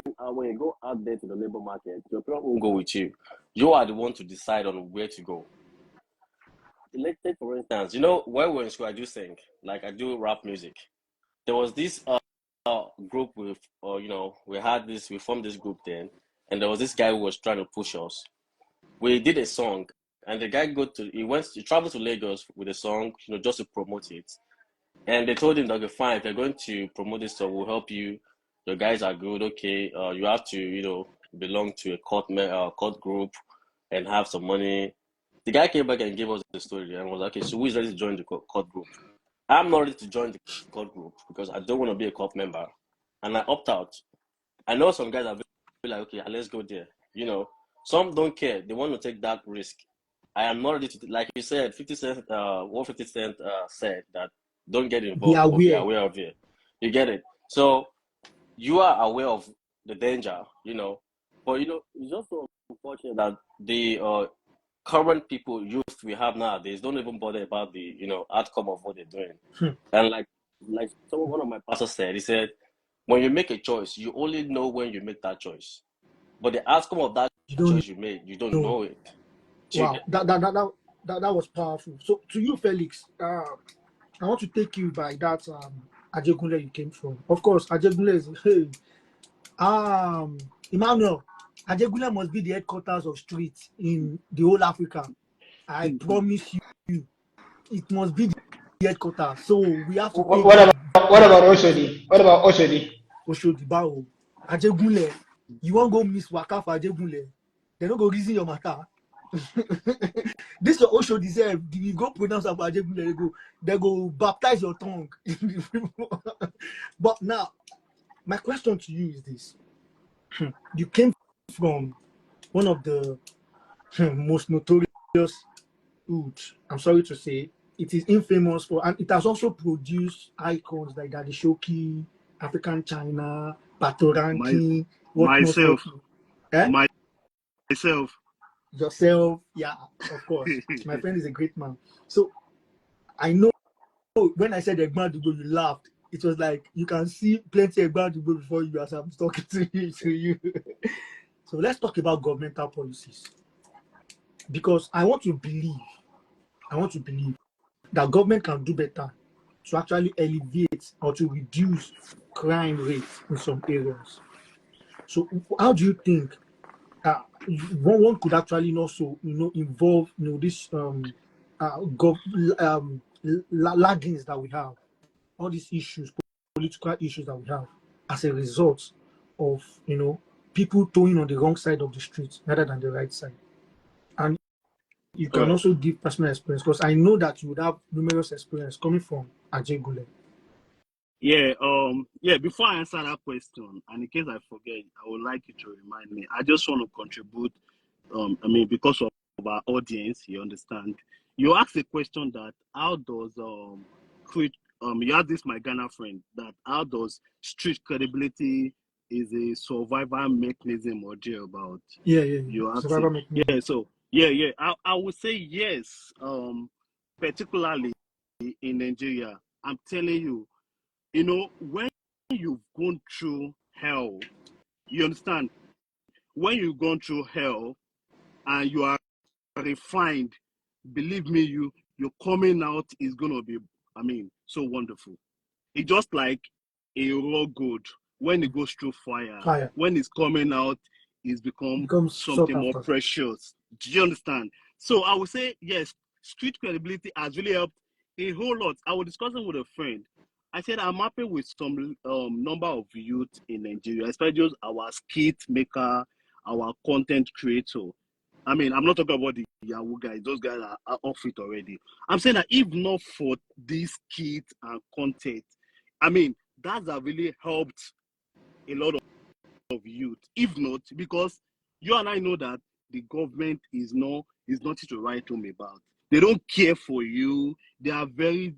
out there to the labor market, your parent won't go with you. You are the one to decide on where to go. Let's take for instance, when we were in school, I do sing, I do rap music. There was this group with, we formed this group then, and there was this guy who was trying to push us. We did a song, and the guy he traveled to Lagos with a song, just to promote it. And they told him that, okay, fine, if you're going to promote this song, we'll help you. Your guys are good, okay. You have to, belong to a court group and have some money. The guy came back and gave us the story and was like, okay, so who is ready to join the court group? I'm not ready to join the court group because I don't want to be a court member. And I opt out. I know some guys are like, okay, let's go there. Some don't care. They want to take that risk. I am not ready to, like you said, 50 Cent said that don't get involved. Be aware of it. You get it. So you are aware of the danger, but it's just so unfortunate that the current youth we have nowadays don't even bother about the outcome of what they're doing. And like one of my pastors said, he said, when you make a choice, you only know when you make that choice, but the outcome of that choice you made, you don't know it. Wow, that was powerful. So to you, Felix, I want to take you by that Ajegunle you came from. Of course, Ajegunle is Emmanuel. Ajegunle must be the headquarters of streets in the whole Africa. I promise you, it must be the headquarters. So we have to. What about Oshodi? What about Oshodi? Oshodi Bao. Ajegunle, you won't go miss Waka for Ajegunle. They don't go reason your matter. This your Oshodi deserve. You go pronounce about Ajegunle, they go baptize your tongue. But now, my question to you is this: you came from one of the most notorious hoods, I'm sorry to say, it is infamous for, and it has also produced icons like Daddy Shoki, African China, My Patoranking, whatnot, myself, whatnot. Eh? myself. Yourself, yeah, of course. My friend is a great man. So I know when I said Egbadugo, you laughed. It was like you can see plenty of Egbadugo before you as I'm talking to you. So let's talk about governmental policies. Because I want to believe that government can do better to actually alleviate or to reduce crime rates in some areas. So how do you think uh, one could actually also involve this laggings that we have, all these issues, political issues that we have as a result of people towing on the wrong side of the street rather than the right side. And you All can right. also give personal experience, because I know that you would have numerous experience coming from Ajegule. Yeah. Before I answer that question, and in case I forget, I would like you to remind me. I just want to contribute. Because of our audience, you understand. You asked a question that how does you asked this my Ghana friend that how does street credibility is a survival mechanism or about. Yeah. You asked Survivor it. mechanism. Yeah. So yeah. I would say yes. Particularly in Nigeria, I'm telling you. When you've gone through hell, you understand? When you've gone through hell and you are refined, believe me, your coming out is gonna be, so wonderful. It's just like a raw gold. When it goes through fire, Fire when it's coming out, it's become becomes sought something more after. precious. Do you understand? So I would say yes, street credibility has really helped a whole lot. I was discussing with a friend. I said I'm happy with some number of youth in Nigeria, especially our skit maker, our content creator. I'm not talking about the Yahoo guys; those guys are off it already. I'm saying that if not for this skit and content, that have really helped a lot of youth. If not, because you and I know that the government is nothing to write home about. They don't care for you. They are very,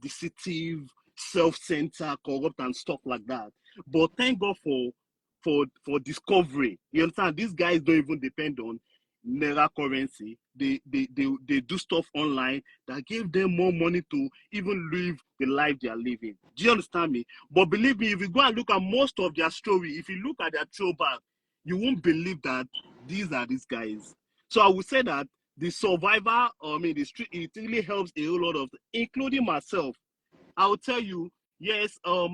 decisive, self-centered, corrupt, and stuff like that. But thank God for discovery. You understand? These guys don't even depend on Naira currency. They do stuff online that give them more money to even live the life they are living. Do you understand me? But believe me, if you go and look at most of their story, if you look at their throwback, you won't believe that these are these guys. So I would say that the survivor, the street, it really helps a whole lot of, including myself. I will tell you, yes, I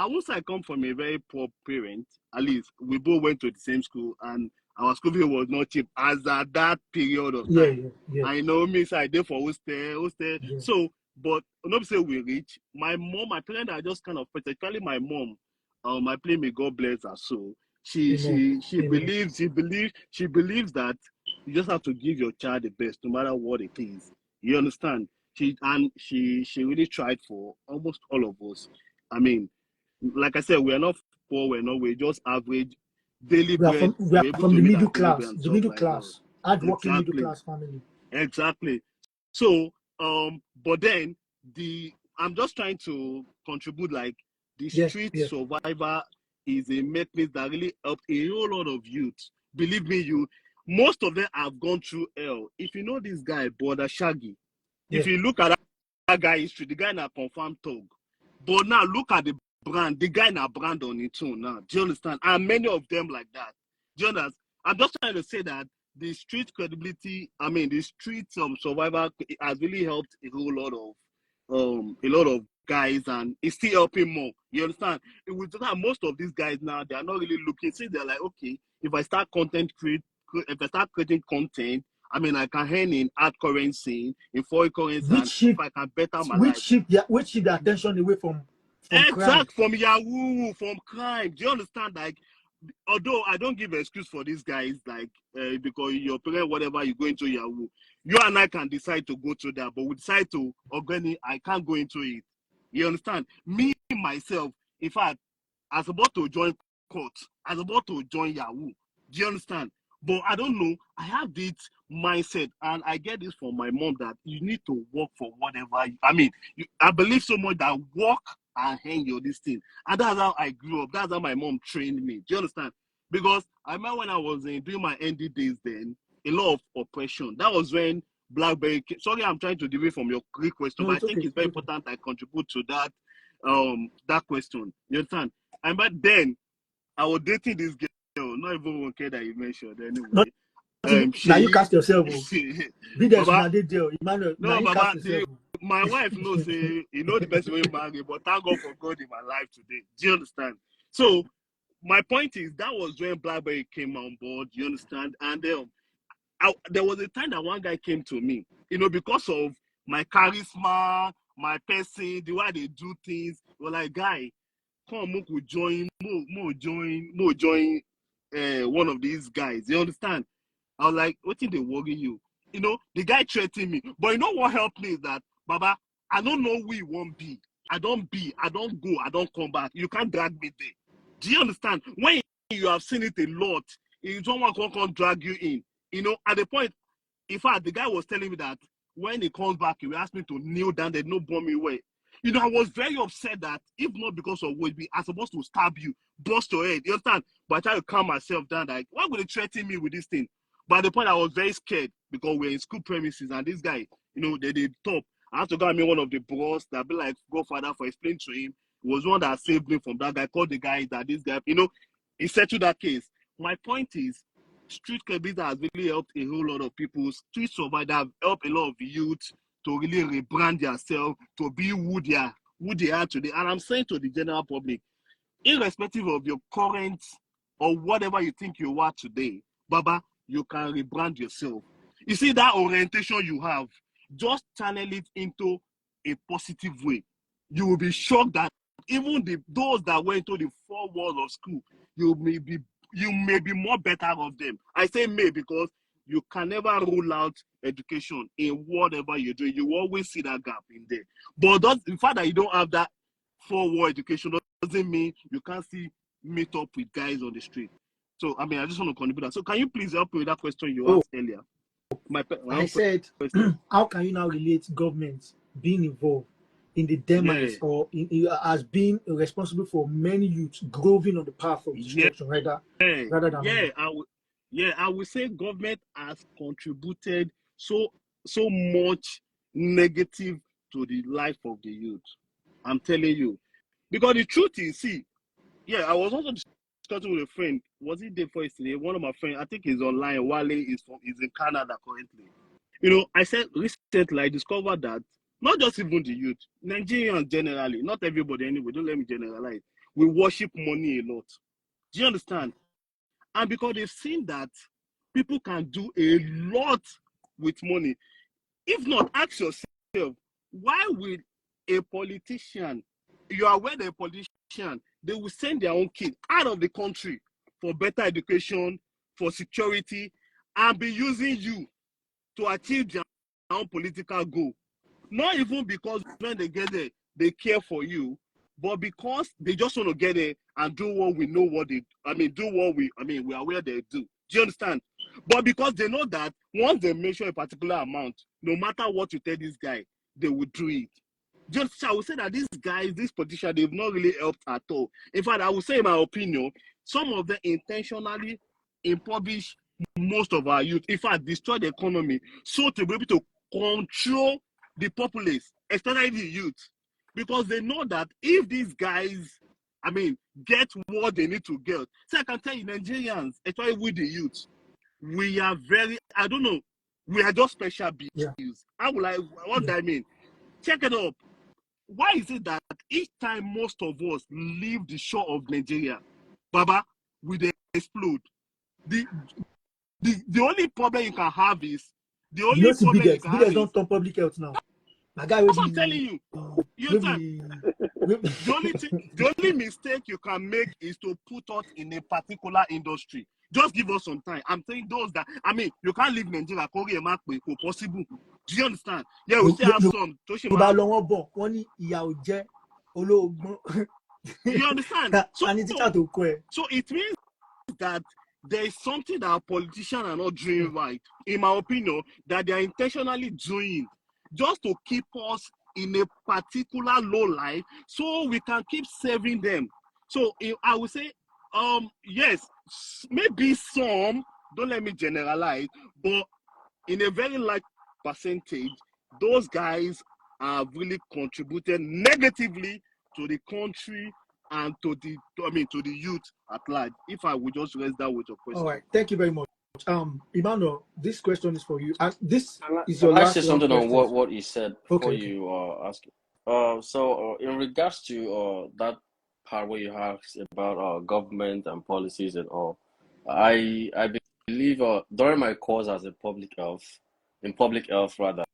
won't say I come from a very poor parent. At least we both went to the same school, and our school fee was not cheap as at that period of time. Yeah. I know me, so I did for hostel. Yeah. So, but not say we rich. My mom, my parents are just kind of, particularly my mom. My play may God bless her soul. She Amen. she she Amen. believes that you just have to give your child the best, no matter what it is. You understand? She really tried for almost all of us. I mean, like I said, we're not poor, we're just average daily bread. We are We're able from to the meet our middle daily bread class, and stuff like that. hard-working middle Exactly. class family. Exactly. So, but then I'm just trying to contribute like the Yeah. street survivor is a mechanism that really helped a whole lot of youth. Believe me, most of them have gone through hell. If you know this guy, Brother Shaggy, if you look at that guy history, the guy now confirmed thug. But now look at the brand, the guy now brand on its own now. Do you understand? And many of them like that. Do you understand? I'm just trying to say that the street credibility, the street survivor has really helped a lot of guys, and it's still helping more. You understand? With most of these guys now, they are not really looking. See, they're like, okay, if I start creating content, I can earn in hard currency, in foreign currency, and if I can better my life. Which shift the attention away from crime. From Yahoo, from crime. Do you understand? Like, although I don't give an excuse for these guys, like, because your parent, whatever, you go into Yahoo, you and I can decide to go to that, but we decide to, Organic, I can't go into it. You understand? Me, myself, in fact, I was about to join court, I was about to join Yahoo. Do you understand? But I don't know. I have this mindset, and I get this from my mom that you need to work for whatever. I believe so much that work and hang your this thing, and that's how I grew up. That's how my mom trained me. Do you understand? Because I remember when I was doing my ND days, then a lot of oppression. That was when BlackBerry. Sorry, I'm trying to deviate from your Greek question, No, but I it's think okay. it's very important I contribute to that. That question. You understand? And but then I was dating this girl, not even one kid that you mentioned anyway. Now you cast yourself. Be there, Baba, now Emmanuel. Now no, you Baba, cast yourself. my wife knows, you know the best way to marry, but thank God for God in my life today. Do you understand? So, my point is, that was when BlackBerry came on board, you understand? And there was a time that one guy came to me, because of my charisma, my person, the way they do things. Well, like, guy, come, Mo join one of these guys. You understand? I was like, what did they worry you? The guy threatened me. But you know what helped me is that, Baba, I don't know who he won't be. I don't go, I don't come back. You can't drag me there. Do you understand? When you have seen it a lot, someone can't drag you in. At the point, in fact, the guy was telling me that when he comes back, he will ask me to kneel down, there's no bomb me away. I was very upset that if not because of what I'm supposed to stab you, bust your head. You understand? But I try to calm myself down, like, why would they threaten me with this thing? But at the point, I was very scared because we're in school premises and this guy, they did top. I had to go and meet one of the bros that be like godfather for explaining to him. It was one that saved me from that guy, called the guy that this guy, he settled that case. My point is, street credit has really helped a whole lot of people. Street survivors have helped a lot of youth to really rebrand themselves, to be who they are today. And I'm saying to the general public, irrespective of your current or whatever you think you are today, Baba, you can rebrand yourself. You see that orientation you have, just channel it into a positive way. You will be shocked that even those that went to the 4 walls of school, you may be more better of them. I say may because you can never rule out education in whatever you're doing. You always see that gap in there. But the fact that you don't have that 4-wall education doesn't mean you can't meet up with guys on the street. So, I just want to contribute that. So, can you please help me with that question you asked earlier? I said, how can you now relate government being involved in the demise or as being responsible for many youths growing on the path of destruction rather than I would say government has contributed so much negative to the life of the youth. I'm telling you. Because the truth is, I was also discussing with a friend. Was it day for yesterday? One of my friends, I think he's online. Wale is in Canada currently. I said recently I discovered that not just even the youth, Nigerians generally, not everybody anyway, don't let me generalize, we worship money a lot. Do you understand? And because they've seen that people can do a lot with money. If not, ask yourself, why will a politician, you are aware that a politician, they will send their own kid out of the country for better education, for security, and be using you to achieve their own political goal. Not even because when they get there, they care for you, but because they just want to get there and do what we know what they, we are aware they do. Do you understand? But because they know that once they measure a particular amount, no matter what you tell this guy, they will do it. Just I would say that these guys, this politician, they've not really helped at all. In fact, I would say, in my opinion, some of them intentionally impoverish most of our youth. In fact, destroy the economy so to be able to control the populace, especially the youth, because they know that if these guys, get what they need to get. So I can tell you, Nigerians, especially with the youth, we are we are just special beings. Yeah. What do I mean? Check it up. Why is it that each time most of us leave the shore of Nigeria, Baba, we they explode? The only problem you can have is don't turn public health now. That's what I'm telling you. The only mistake you can make is to put us in a particular industry. Just give us some time. I'm saying those that you can't leave Nigeria, Korea, possible. Do you understand? Yeah, we still have some. You understand? So it means that there is something that our politicians are not doing right, in my opinion, that they are intentionally doing just to keep us in a particular low life so we can keep saving them. So I would say, yes, maybe some, don't let me generalize, but in a very large percentage, those guys have really contributed negatively to the country and to the youth at large. If I would just raise that with your question. All right, thank you very much. Emmanuel, this question is for you, and this is Can your I last say round something on question. what he said before Okay. you ask? So in regards to that part where you asked about government and policies and all, I believe during my course as in public health rather,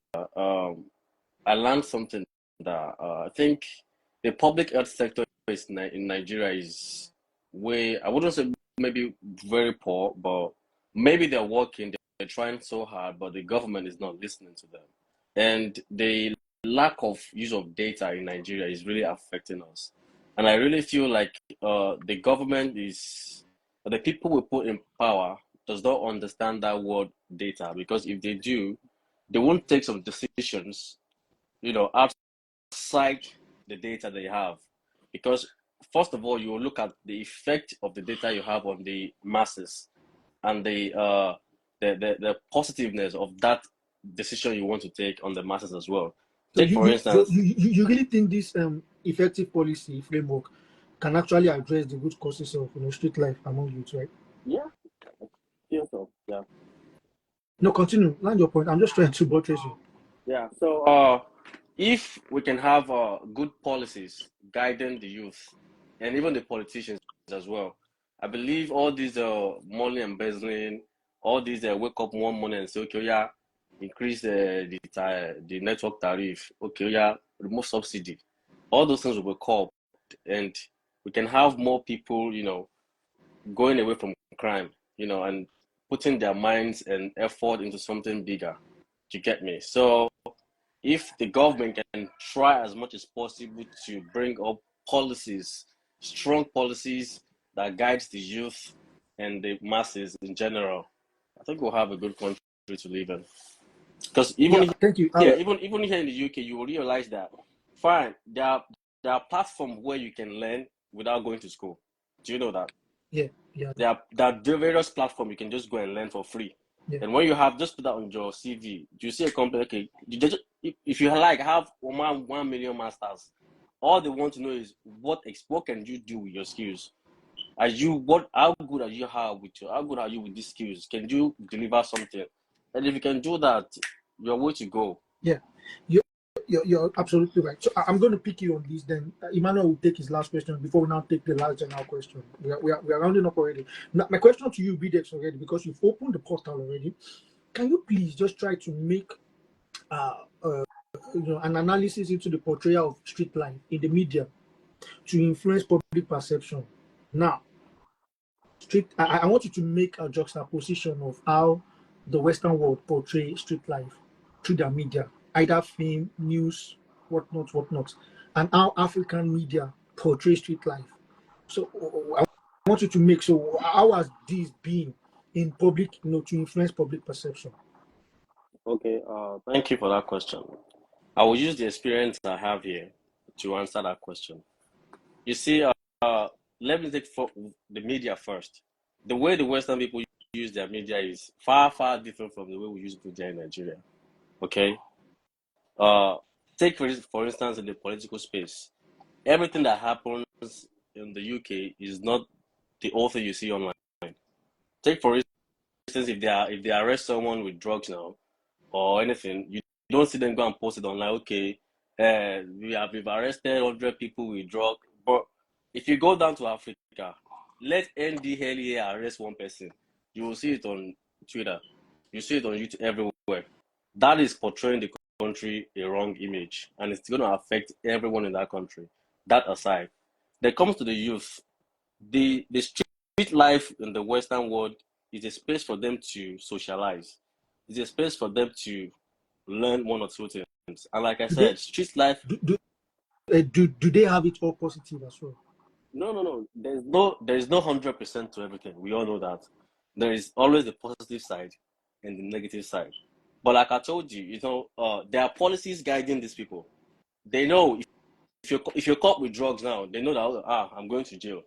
I learned something that I think the public health sector in Nigeria is way, I wouldn't say maybe very poor, but maybe they're working, they're trying so hard, but the government is not listening to them. And the lack of use of data in Nigeria is really affecting us. And I really feel like the government the people we put in power does not understand that word data, because if they do, they won't take some decisions, outside the data they have. Because first of all, you will look at the effect of the data you have on the masses and the positiveness of that decision you want to take on the masses as well. So Take for instance, you really think this effective policy framework can actually address the root causes of street life among youth, right? yeah, I feel so. Yeah, No, continue. Land your point. I'm just trying to buttress you. yeah. So if we can have good policies guiding the youth and even the politicians as well, I believe all these money embezzling, all these wake up one morning and say, okay, yeah, increase the network tariff, okay, yeah, remove subsidy. All those things will be curbed, and we can have more people, going away from crime, and putting their minds and effort into something bigger. Do you get me? So if the government can try as much as possible to bring up policies, strong policies that guides the youth and the masses in general, I think we'll have a good country to live in. Because Yeah, thank you. even here in the UK, you will realize that fine, there are platforms where you can learn without going to school. Do you know that? Yeah. There are various platforms you can just go and learn for free. Yeah. And when you have just put that on your CV, you see a company, okay, if you have 1 million masters, all they want to know is what can you do with your skills? How good are you with these skills? Can you deliver something? And if you can do that, you're way to go. Yeah. You're absolutely right. So I'm going to pick you on this. Then Emmanuel will take his last question before we now take the last general question. We are rounding up already. Now, my question to you, Bidex, already, because you've opened the portal already. Can you please just try to make an analysis into the portrayal of street life in the media to influence public perception? Now, I want you to make a juxtaposition of how the Western world portrays street life through their media, either film, news, whatnot, and how African media portray street life. So I want you to make, so how has this been in public, to influence public perception? Okay, thank you for that question. I will use the experience I have here to answer that question. You see, let me take the media first. The way the Western people use their media is far, far different from the way we use media in Nigeria. Okay? Take for instance in the political space, everything that happens in the UK is not the author you see online. Take for instance, if they arrest someone with drugs now or anything, you don't see them go and post it online. Okay, we've arrested 100 people with drugs, but if you go down to Africa, let NDLEA arrest one person, you will see it on Twitter, you see it on YouTube everywhere. That is portraying the country a wrong image, and it's going to affect everyone in that country. That aside, when it comes to the youth, the street life in the Western world is a space for them to socialize. It's a space for them to learn one or two things. And like I said, street life. Do they have it all positive as well? No. There's no 100% to everything. We all know that. there is always the positive side and the negative side. But like I told you, you know, there are policies guiding these people. They know if you're caught with drugs now, they know that I'm going to jail.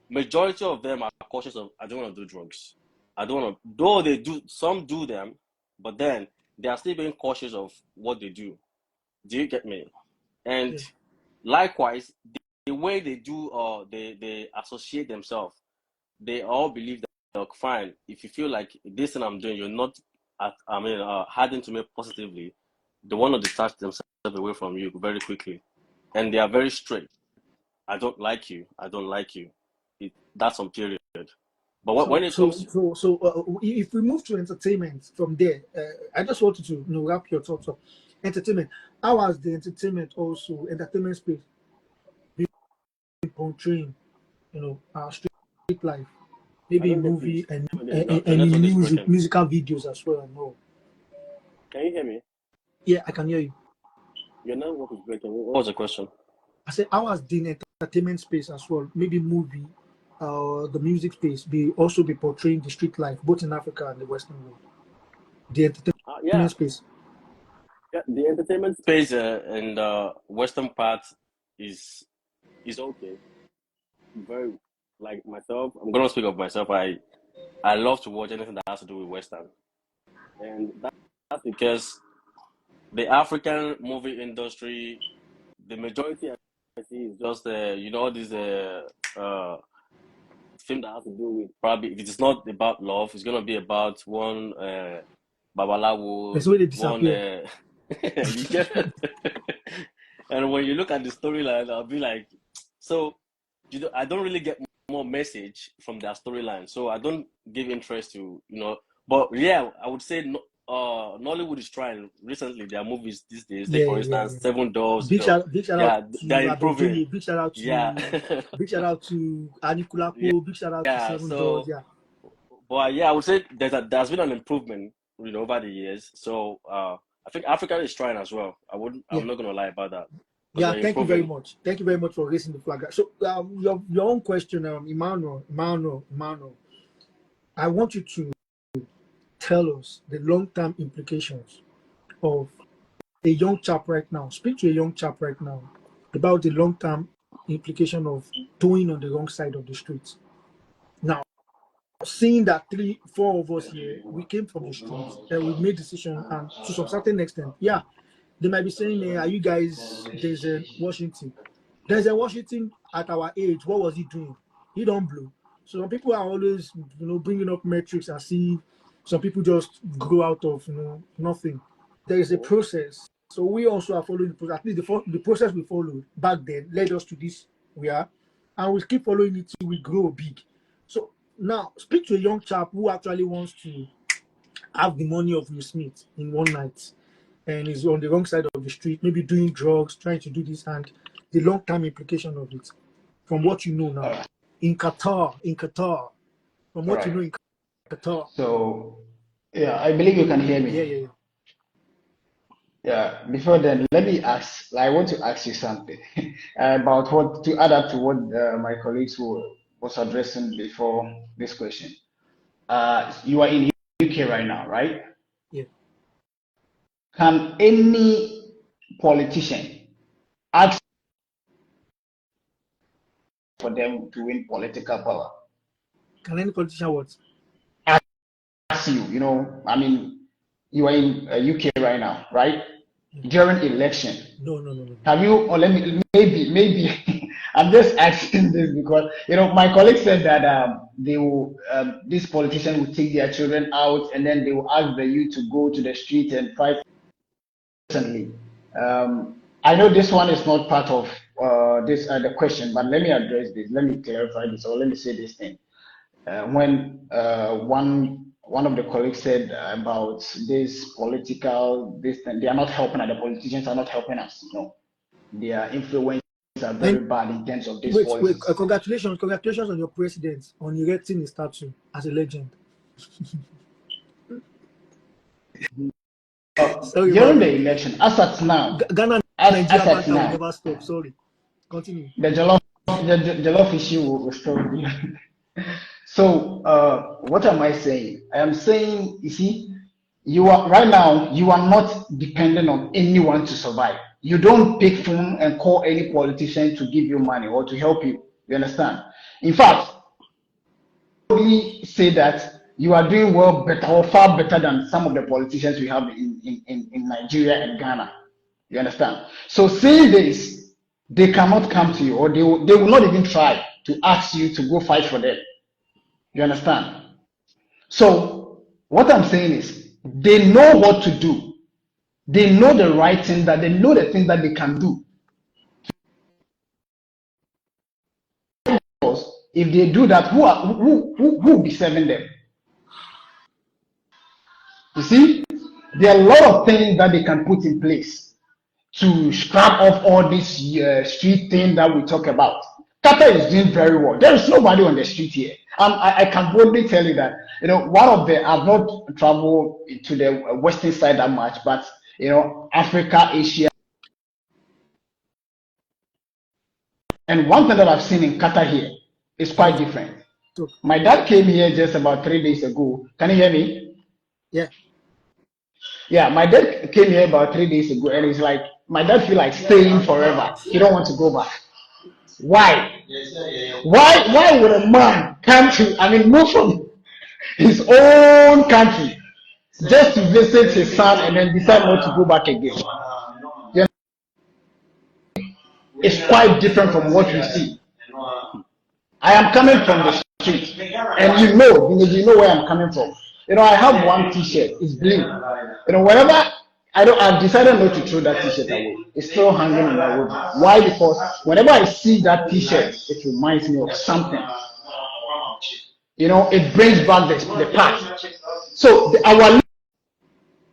Majority of them are cautious of I don't want to do drugs. I don't want to. Though they do, some do them, but then they are still being cautious of what they do. Do you get me? And Yeah. likewise, the way they do, they associate themselves. They all believe that look, fine. If you feel like this thing I'm doing, you're not, adding to me positively. They want to detach themselves away from you very quickly, and they are very straight. I don't like you. I don't like you. That's on period. But when it comes to If we move to entertainment from there, I just wanted to wrap your thoughts up. Entertainment. How has the entertainment space been portraying, our street life, I maybe don't in get movie this. and Your in network is breaking. musical videos as well and all. Can you hear me? Yeah, I can hear you. Your network is breaking. What was the question? I said, how has the entertainment space as well, maybe movie, the music space, be portraying the street life, both in Africa and the Western world? The entertainment space. Yeah, the entertainment space in the western part is okay. Very like myself. I'm gonna speak of myself. I love to watch anything that has to do with western, and that's because the African movie industry, the majority I see is just this film that has to do with probably if it's not about love, it's gonna be about one babalawo, That's where they one disappear. you get it? And when you look at the storyline, I'll be like, so I don't really get more message from their storyline, so I don't give interest to But yeah, I would say Nollywood is trying recently. Their movies these days, take for instance, Yeah. Seven Doors. Big shout out Yeah, to they're improving. Adeyemi. Yeah, Big shout out to Anikulapo. Big shout out to yeah. Seven Doors. So, Yeah. but yeah, I would say there's been an improvement, over the years. So I think Africa is trying as well. Yeah. I'm not gonna lie about that because Yeah, they're thank you very improving. much. Thank you very much for raising the flag. So, your own question, Emmanuel. I want you to tell us the long-term implications of a young chap right now. Speak to a young chap right now about the long-term implication of towing on the wrong side of the street. Now, seeing that 3-4 of us here, we came from the streets and we made decisions, and to some certain extent, yeah, they might be saying, "Are you guys there's a Washington? There's a Washington at our age. What was he doing? He don't blow." So some people are always, bringing up metrics and see some people just grow out of nothing. There is a process. So we also are following the process. At least the process we followed back then led us to this we are, and we keep following it till we grow big. So now speak to a young chap who actually wants to have the money of Will Smith in one night and is on the wrong side of the street, maybe doing drugs, trying to do this, and the long-term implication of it, from what you know now, in Qatar, from All what you right. know in Qatar. So, yeah, I believe you can hear me. Yeah. Yeah, before then, I want to ask you something about to add up to what my colleagues was addressing before this question. You are in UK right now, right? Yeah. Can any politician ask for them to win political power? Can any politician what? Ask you, I mean, you are in UK right now, right? During election. No. Have you, or let me, maybe, I'm just asking this because, my colleague said that this politician will take their children out and then they will ask the youth to go to the street and fight recently. I know this one is not part of the question, but let me address this. Let me clarify this, or let me say this thing. When one of the colleagues said about this thing, they are not helping us. The politicians are not helping us. Their influence are very bad in terms of these Wait, policies. congratulations on your president on erecting his statue as a legend. During the election, as at now, Ghana as Nigeria at will now, never stop. Sorry, continue. the jollof issue will still be. So, what am I saying? I am saying, you see, you are right now, you are not dependent on anyone to survive. You don't pick phone and call any politician to give you money or to help you. You understand? In fact, probably say that you are doing well, better or far better than some of the politicians we have in Nigeria and Ghana. You understand? So saying this, they cannot come to you, or they will not even try to ask you to go fight for them. You understand? So what I'm saying is they know what to do. They know the right thing, that they know the things that they can do. Because if they do that, who will be serving them? You see, there are a lot of things that they can put in place to scrap off all this street thing that we talk about. Qatar is doing very well. There is nobody on the street here. I can boldly tell you that, I've not traveled to the western side that much, but, Africa, Asia. And one thing that I've seen in Qatar here is quite different. My dad came here just about 3 days ago. Can you hear me? Yeah. Yeah, my dad came here about 3 days ago, and he's like, my dad feel like staying forever. He don't want to go back. Why? Why would a man come to, move from his own country just to visit his son and then decide not to go back again? It's quite different from what we see. I am coming from the street, and you know where I'm coming from. I have one T-shirt. It's blue. Whenever I've decided not to throw that T-shirt away. It's still hanging in my room. Why? Because whenever I see that T-shirt, it reminds me of something. It brings back the past. So our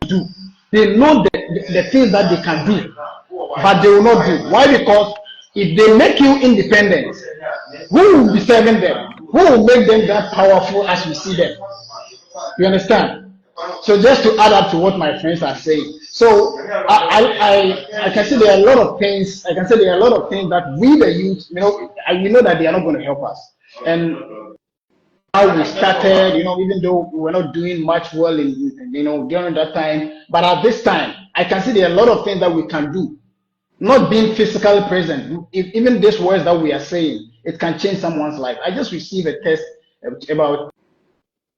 do. They know the things that they can do, but they will not do. Why? Because if they make you independent, who will be serving them? Who will make them that powerful as we see them? You understand? So just to add up to what my friends are saying, so I can say there are a lot of things. I can say there are a lot of things that we the youth, we know that they are not going to help us. And how we started, even though we were not doing much well in during that time, but at this time, I can see there are a lot of things that we can do. Not being physically present, even these words that we are saying, it can change someone's life. I just received a text about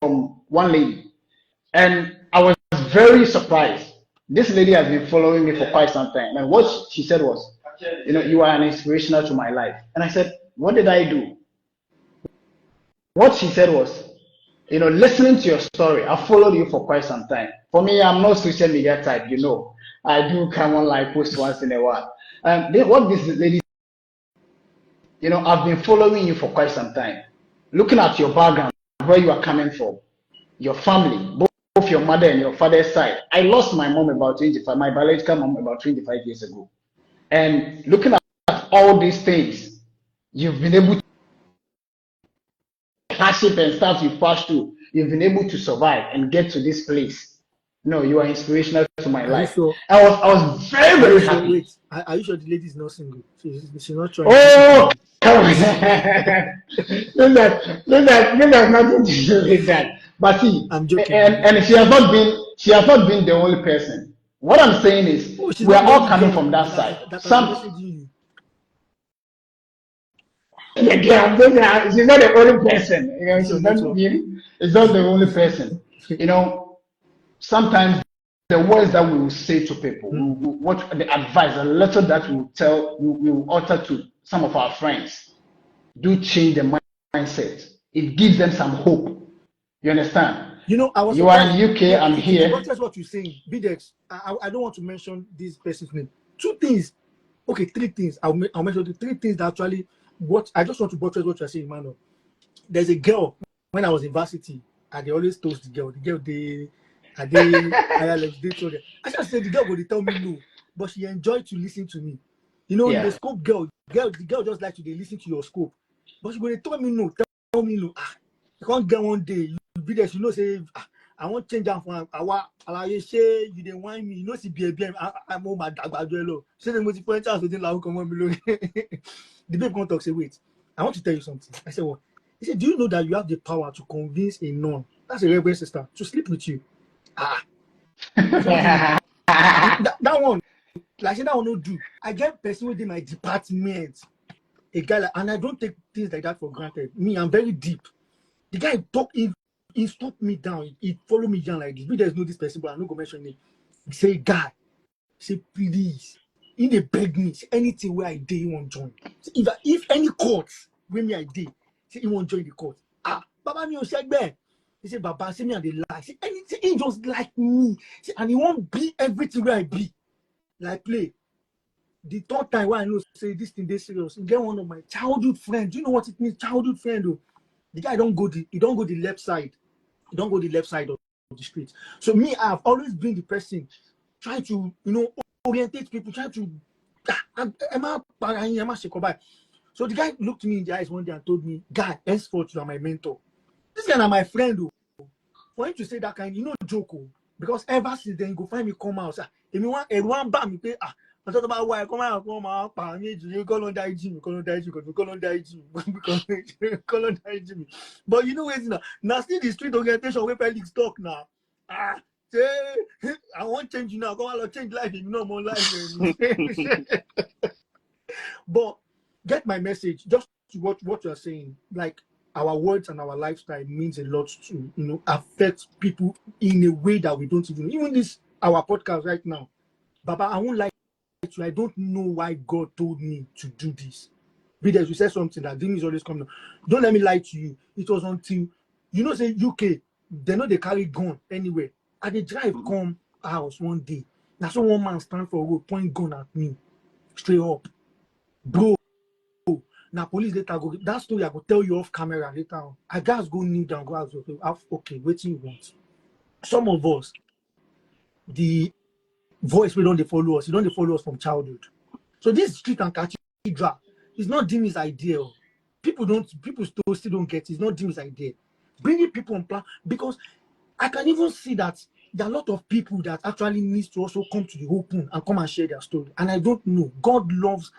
from one lady, and I was very surprised. This lady has been following me for quite some time, and what she said was, you are an inspirational to my life. And I said, what did I do? What she said was, listening to your story, I followed you for quite some time. For me, I'm not social media type, I do come on like post once in a while. And what this lady, I've been following you for quite some time. Looking at your background, where you are coming from, your family, both your mother and your father's side. I lost my mom about 25, my biological mom about 25 years ago. And looking at all these things, you've been able to hardship and stuff you've passed through, you've been able to survive and get to this place. No, you are inspirational to my life. Sure? I was very, very happy. Wait, are you sure the lady is not single? She's not trying. Oh, come on. That has nothing to do with that. But see, I'm joking. And she has not been the only person. What I'm saying is, we are all coming from that side. She's not the only person. It's not the only person. Sometimes the words that we will say to people, what the advice, the letter that we will utter to some of our friends, do change the mindset. It gives them some hope. You understand? You are in UK, I'm here. That's what you're saying. Bidex, I don't want to mention this person's name. Three things. I'll mention the three things that actually I just want to buttress what you're saying, Emmanuel. There's a girl when I was in varsity, and they always toast the girl. The girl I just said the girl would tell me no, but she enjoyed to listen to me. In the scope the girl just like to listen to your scope. But she would tell me no. You can't get one day. You be there, say I won't change that for I say you didn't want me, see BBM, I'm all my dagbaduelo. Say the most important chance within la come on below. The babe can't talk, say wait. I want to tell you something. I said what? He said, do you know that you have the power to convince a nun, that's a reverend sister, to sleep with you? That one, like I said, that one no do. I get person within my department, a guy like, and I don't take things like that for granted. Me, I'm very deep. The guy talk, he stopped me down. He followed me down like this. We just know this person, but I'm not gonna mention it. He say, guy, say please. He dey beg me. Say anything where I did, he won't join. Say, if any court where me I did, say he won't join the court. Baba me said there. He said, Baba, say me and they lie. Say anything, he just like me. Say, and he won't be everything where I be. Like play. The third time where I know say this thing they serious. He get one of my childhood friends. Do you know what it means? Childhood friend though. The guy don't go the left side. He don't go the left side of the street. So me, I've always been the person trying to, orientate people, trying to so the guy looked me in the eyes one day and told me, guy, henceforth you are my mentor. This guy is my friend though. For him to say that kind, joke. Because ever since then, you go find me come out. Everyone bam me I thought about why I come out, you call on die Jimmy. But you know what? Now still the street orientation where Felix talk now. Say, I want change now. Come on, change life. You know more life. But get my message. Just what you're saying. Like our words and our lifestyle means a lot to affect people in a way that we don't even this our podcast right now. Baba, I won't lie to you. I don't know why God told me to do this. Because you said something that dream is always coming. Don't let me lie to you. It was until say UK, they know they carry gun anywhere. At the drive come house one day. Now so one man stand for a road, point gun at me. Straight up. Bro. Now police later go. That story I will tell you off camera later on. I guys go kneel down, go out. Okay, what you want? Some of us, the voice we don't follow us. You don't follow us from childhood. So this street and cathedral is not Jimmy's idea. People still don't get it. It's not Jimmy's idea. Bringing people on plan because I can even see that there are a lot of people that actually needs to also come to the open and come and share their story. And I don't know. God loves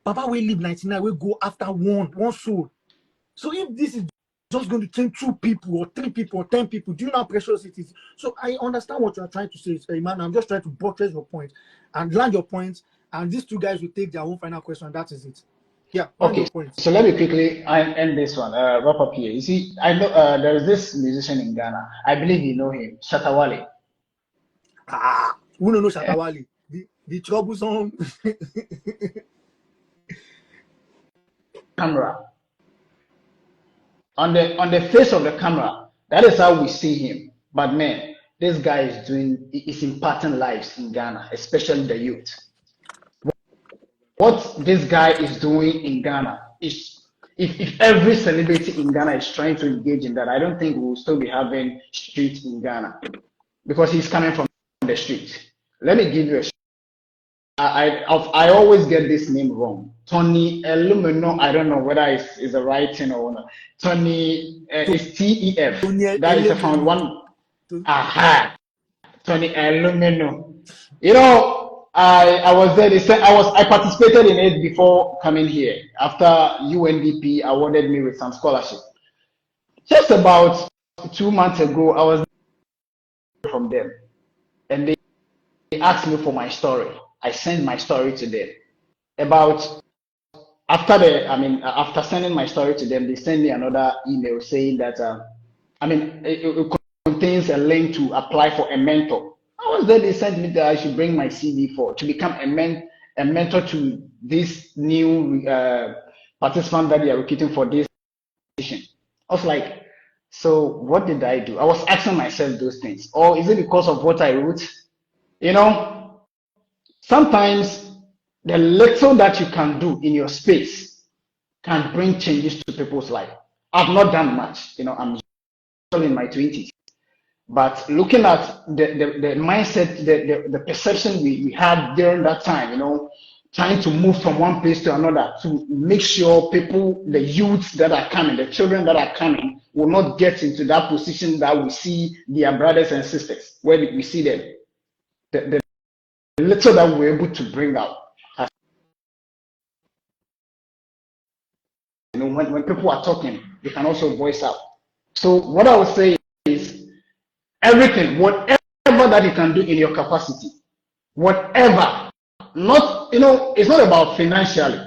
Papa will live 99, will go after one soul. So if this is just going to change 2 people or 3 people or 10 people, do you know how precious it is? So I understand what you are trying to say, man. I'm just trying to buttress your point and land your point. And these 2 guys will take their own final question. That is it. Yeah. Okay. So let me quickly end this one. Wrap up here. You see, I know there is this musician in Ghana. I believe you know him, Shatawale. Who don't know Shatawale? The troublesome. Camera. On the face of the camera, that is how we see him. But man, this guy is imparting lives in Ghana, especially the youth. What this guy is doing in Ghana is, if every celebrity in Ghana is trying to engage in that, I don't think we'll still be having streets in Ghana because he's coming from the street. Let me give you I always get this name wrong. Tony Elumeno. I don't know whether it's the right thing or not. Tony it's TEF. That is the found one. Aha. Tony Elumeno. I was there. They said I participated in it before coming here. After UNDP awarded me with some scholarship. Just about 2 months ago, I was from them, and they asked me for my story. I sent my story to them. After sending my story to them, they sent me another email saying that it contains a link to apply for a mentor. I was there. They sent me that I should bring my CV to become a mentor to this new participant that they are recruiting for this position. I was like, so what did I do? I was asking myself those things. Or is it because of what I wrote? Sometimes the little that you can do in your space can bring changes to people's life. I've not done much. I'm still in my 20s. But looking at the mindset, the perception we had during that time, trying to move from one place to another to make sure people, the youths that are coming, the children that are coming, will not get into that position that we see their brothers and sisters, where we see them. The little that we're able to bring out. When people are talking, you can also voice out. So what I would say is everything, whatever that you can do in your capacity, whatever, not, it's not about financially,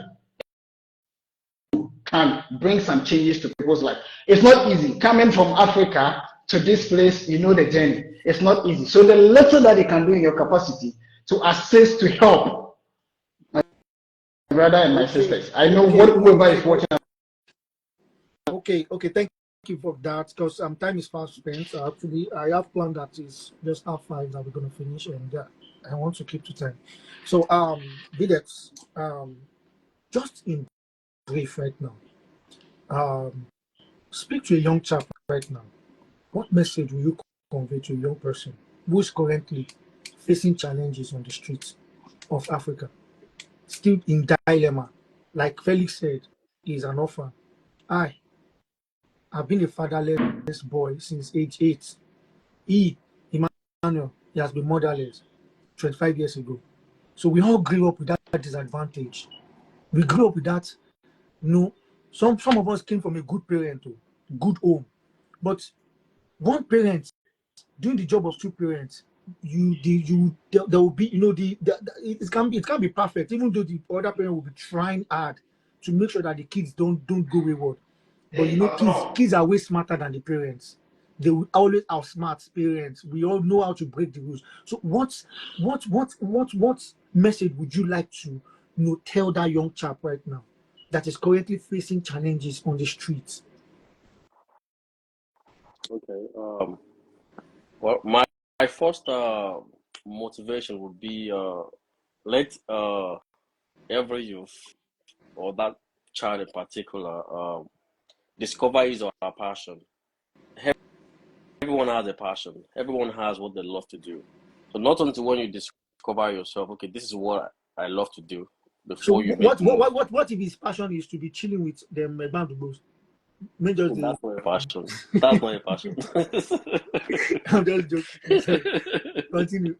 can bring some changes to people's life. It's not easy. Coming from Africa to this place, the journey. It's not easy. So the little that you can do in your capacity to assist, to help my brother and my sisters. I know whoever is watching. Okay, thank you for that, because time is fast spent. Actually, I have planned that is just half 5 that we're going to finish, and I want to keep to time. So, Videx, just in brief right now, speak to a young chap right now. What message will you convey to a young person who is currently facing challenges on the streets of Africa, still in dilemma? Like Felix said, he's an orphan. I've been a fatherless boy since age 8. Emmanuel, he has been motherless 25 years ago. So we all grew up with that disadvantage. We grew up with that. Some of us came from a good parent, good home. But one parent doing the job of 2 parents, there will be, it can be perfect, even though the other parent will be trying hard to make sure that the kids don't go wayward. But kids are way smarter than the parents. They will always outsmart parents. We all know how to break the rules. So what message would you like to tell that young chap right now that is currently facing challenges on the streets? Okay. Well, my first motivation would be let every youth or that child in particular discover his or her passion. Everyone has a passion. Everyone has what they love to do. So not until when you discover yourself, okay, this is what I love to do, before you make move. What if his passion is to be chilling with them bamboo? That's not a passion. That's not a passion. I'm just joking. Sorry. Continue.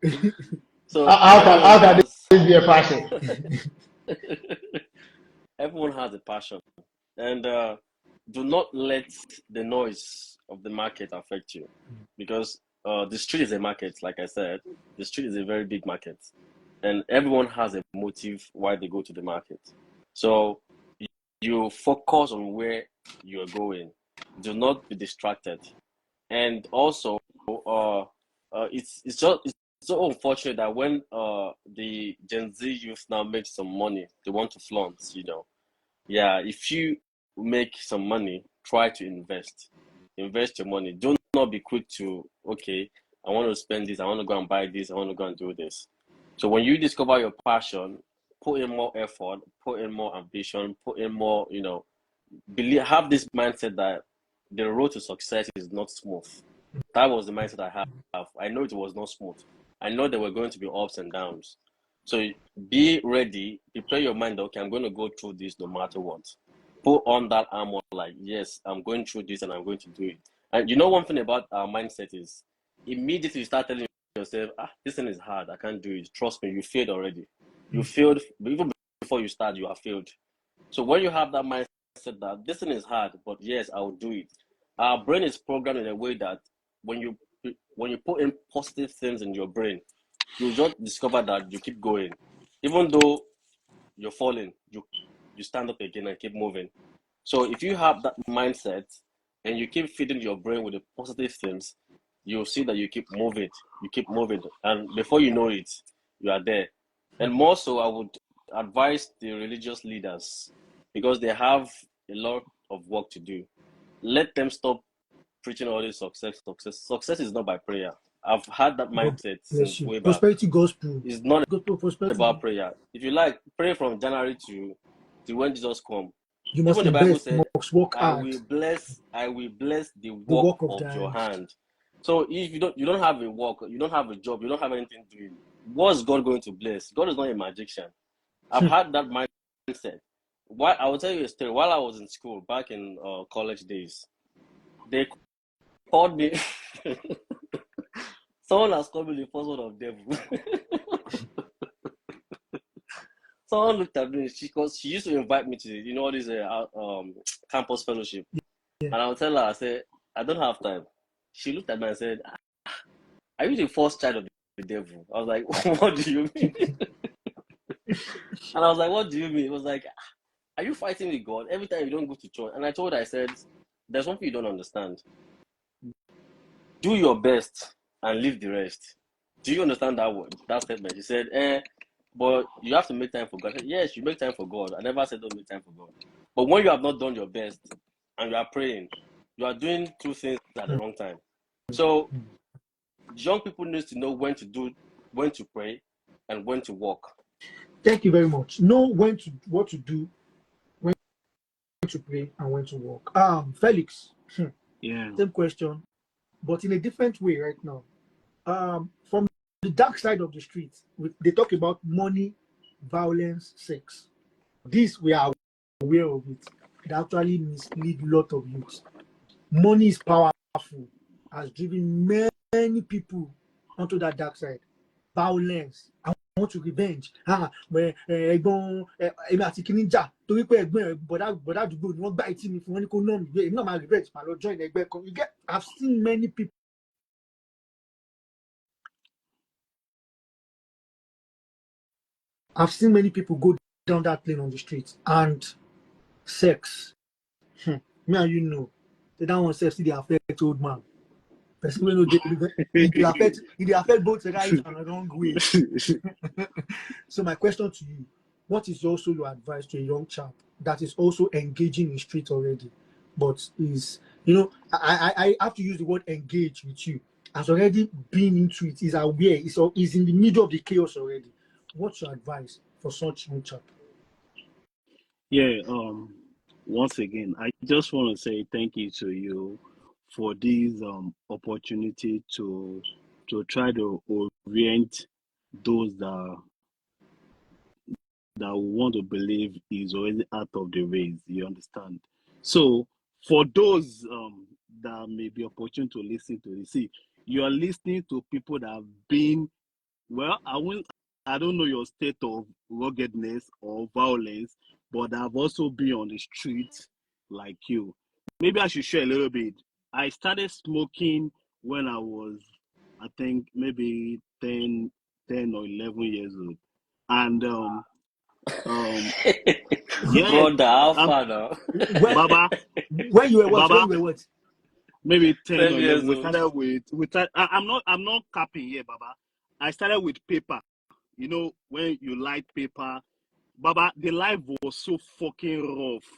So How can this be a passion? everyone has a passion, and do not let the noise of the market affect you, because the street is a market. Like I said, the street is a very big market, and everyone has a motive why they go to the market. So you focus on where you're going. Do not be distracted. And also, it's so unfortunate that when the Gen Z youth now make some money, they want to flaunt. Yeah, if you make some money, try to invest. Invest your money. Do not be quick to, okay, I want to spend this, I want to go and buy this, I want to go and do this. So when you discover your passion, put in more effort, put in more ambition, put in more, have this mindset that the road to success is not smooth. That was the mindset I have. I know it was not smooth. I know there were going to be ups and downs. So be ready, prepare your mind, okay, I'm going to go through this no matter what. Put on that armor, like, yes, I'm going through this and I'm going to do it. And one thing about our mindset is immediately you start telling yourself, this thing is hard, I can't do it. Trust me, you failed already. You failed, even before you start, you have failed. So when you have that mindset that this thing is hard, but yes, I will do it. Our brain is programmed in a way that when you put in positive things in your brain, you just discover that you keep going. Even though you're falling, you stand up again and keep moving. So if you have that mindset and you keep feeding your brain with the positive things, you'll see that you keep moving, and before you know it, you are there. And more so, I would advise the religious leaders, because they have a lot of work to do. Let them stop preaching all this success. Success is not by prayer. I've had that mindset since way back. Prosperity gospel. It's not about prayer. If you like, pray from January to when Jesus come. You must Even the Bible said, work I hard. will bless the work of your hand. So if you don't have a work, you don't have a job, you don't have anything doing, what's God going to bless? God is not a magician. I've had that mindset. I will tell you a story. While I was in school, back in college days, they called me. Someone has called me the first one of devil. Someone looked at me because she used to invite me to all these campus fellowship. And I'll tell her, I said, I don't have time. She looked at me and said, are you the first child of the devil? I was like, what do you mean? And I was like, what do you mean? It was like, are you fighting with God every time you don't go to church? And I told her, I said, there's something you don't understand. Do your best and leave the rest. Do you understand that word, that statement? She said, but you have to make time for God. I said, yes, you make time for God. I never said don't make time for God. But when you have not done your best and you are praying, you are doing two things at the wrong time. So young people need to know when to pray and when to walk. Thank you very much. Know what to do, when to pray and when to walk. Felix. Yeah. Same question, but in a different way right now. From the dark side of the street, they talk about money, violence, sex. This we are aware of it. It actually mislead a lot of youth. Money is powerful, has driven many people onto that dark side. Violence. I want to revenge. Ẹ̀gbọ́n èmi àti kìíní jà torí pé ẹ̀gbọ́n bọ̀dá àdúgbò ni wọ́n gbá etí mi fún wọn ní kó ná mi gbé èmi náà máa revenge màá lọ join ẹgbẹ́ kan. I've seen many people. I've seen many people go down that lane on the street. And sex. Me and you know. They don't want sex, they affect old man. Person will know it affect both the right and the wrong way. So my question to you, what is also your advice to a young chap that is also engaging in street already, but is, I have to use the word engage with you, has already been into it, is aware, is in the middle of the chaos already. What's your advice for such young chap? Yeah, once again, I just want to say thank you to you for this opportunity to try to orient those that want to believe is already out of the race. You understand? So for those that may be opportune to listen to this, see, you are listening to people that have been, well, I don't know your state of ruggedness or violence, but I've also been on the street like you. Maybe I should share a little bit. I started smoking when I was, I think, maybe 10 or 11 years old. And yeah, Brother, how far now? Baba, When you were what? Baba, When you were what? maybe 10 10 or years 11. We old. started with I'm not capping here, Baba. I started with paper. You know, when you light paper, Baba, the life was so fucking rough.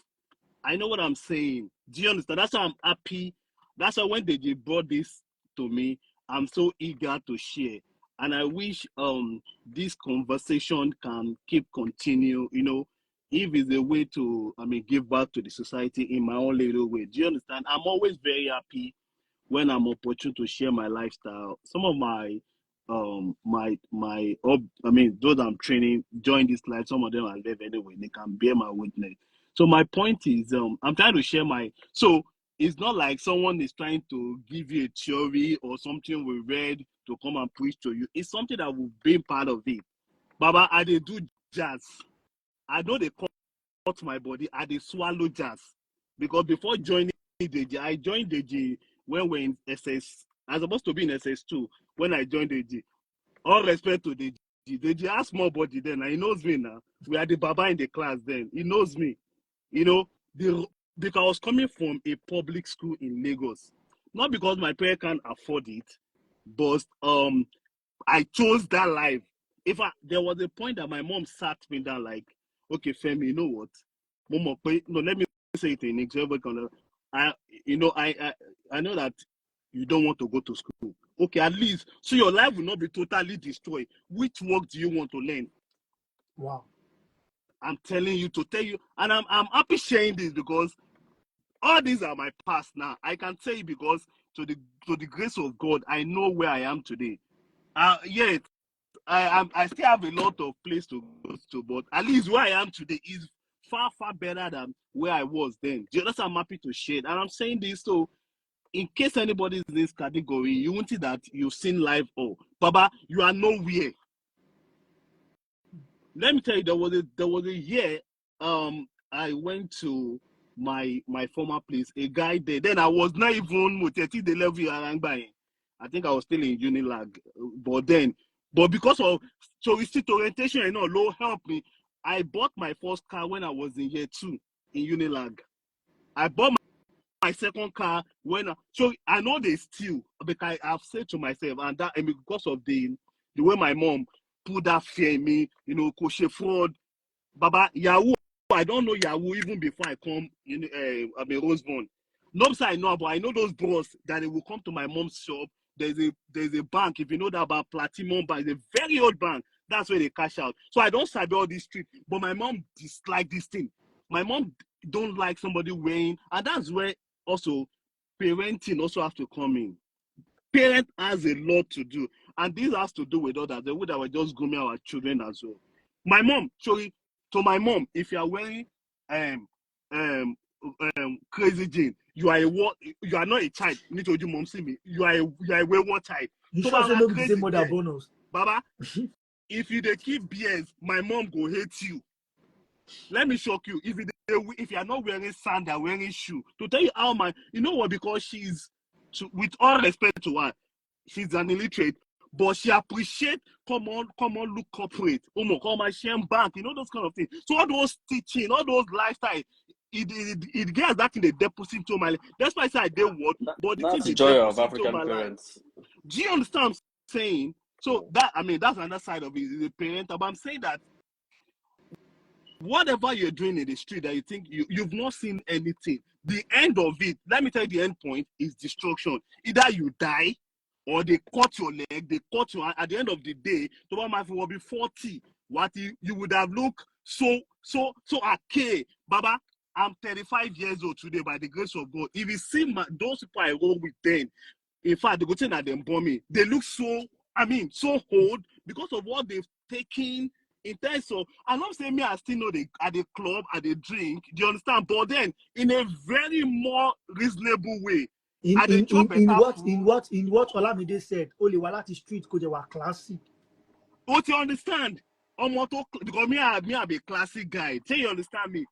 I know what I'm saying. Do you understand? That's why I'm happy. That's why when they brought this to me, I'm so eager to share. And I wish this conversation can keep continue, if it's a way to, give back to the society in my own little way. Do you understand? I'm always very happy when I'm opportune to share my lifestyle. Some of my those I'm training join this life. Some of them are left anyway. They can bear my witness. So my point is, I'm trying to share so it's not like someone is trying to give you a theory or something we read to come and preach to you. It's something that will be part of it. Baba, I dey do jazz. I know they cut my body. I dey swallow jazz. Because before joining DG, I joined DG when we're in SS. I was supposed to be in SS2 when I joined DG. All respect to DG. DG has small body then. And he knows me now. We are the Baba in the class then. He knows me. Because I was coming from a public school in Lagos. Not because my parents can't afford it, but I chose that life. There was a point that my mom sat me down like, okay, Femi, you know what? Mom, no, let me say it in English. I know that you don't want to go to school. Okay, at least so your life will not be totally destroyed. Which work do you want to learn? Wow. I'm telling you to tell you, and I'm happy sharing this because all these are my past now. I can tell you because to the grace of God, I know where I am today. Yet I still have a lot of place to go to, but at least where I am today is far better than where I was then. Just I'm happy to share it. And I'm saying this so in case anybody's in this category, you won't see that you've seen life. Oh, Baba, you are nowhere. Let me tell you, there was a year I went to my former place, a guy there. Then I was not even Muteti the level Arangbaye. I think I was still in Unilag. But because of touristic orientation and low helped me, I bought my first car when I was in year 2 in Unilag. I bought my second car so I know they steal, because I've said to myself, and because of the way my mom put that fear in me, kosher fraud, Baba, Yahoo. I don't know Yahoo even before I come in Roseborn. Not say I know, but I know those bros that they will come to my mom's shop. There's a bank, if you know that about Platinum Bank, it's a very old bank. That's where they cash out. So I don't sabi all this street, but my mom dislike this thing. My mom don't like somebody wearing, and that's where also parenting also have to come in. Parent has a lot to do, and this has to do with others. The way that we're just grooming our children as well. My mom, sorry, to my mom, if you are wearing crazy jeans, you are not a child. You need to do mom see me. You are a wayward child. You So sure say no be the crazy same mother bonus? Baba, if you dey keep BS, my mom go hate you. Let me shock you. If you are not wearing sandal, wearing shoe, to tell you how you know what? Because with all respect to her, she's an illiterate, but she appreciates come on, look corporate, come on, share bank, those kind of things. So all those teaching, all those lifestyle, it gets that in the deposit into my life. That's why I say I did what, but the That's thing the is joy of deposit into African my life. parents. Do you understand what I'm saying? So that's another side of it, is the parent. But I'm saying that whatever you're doing in the street that you think you've not seen anything, the end of it, let me tell you, the end point is destruction. Either you die or they cut your leg, they cut your hand. At the end of the day, Toba Mafi will be 40. What you would have looked so archaic. Baba, I'm 35 years old today by the grace of God. If you see those people I roll with then, in fact, the good thing that they bomb me, they look so old because of what they've taken in terms of, I'm not saying me, I still know they at the club, at the drink, do you understand? But then in a very more reasonable way. In what Olamide said, only Walati street because they were classic. What you understand? Because me I be a classic guy. Do you understand me?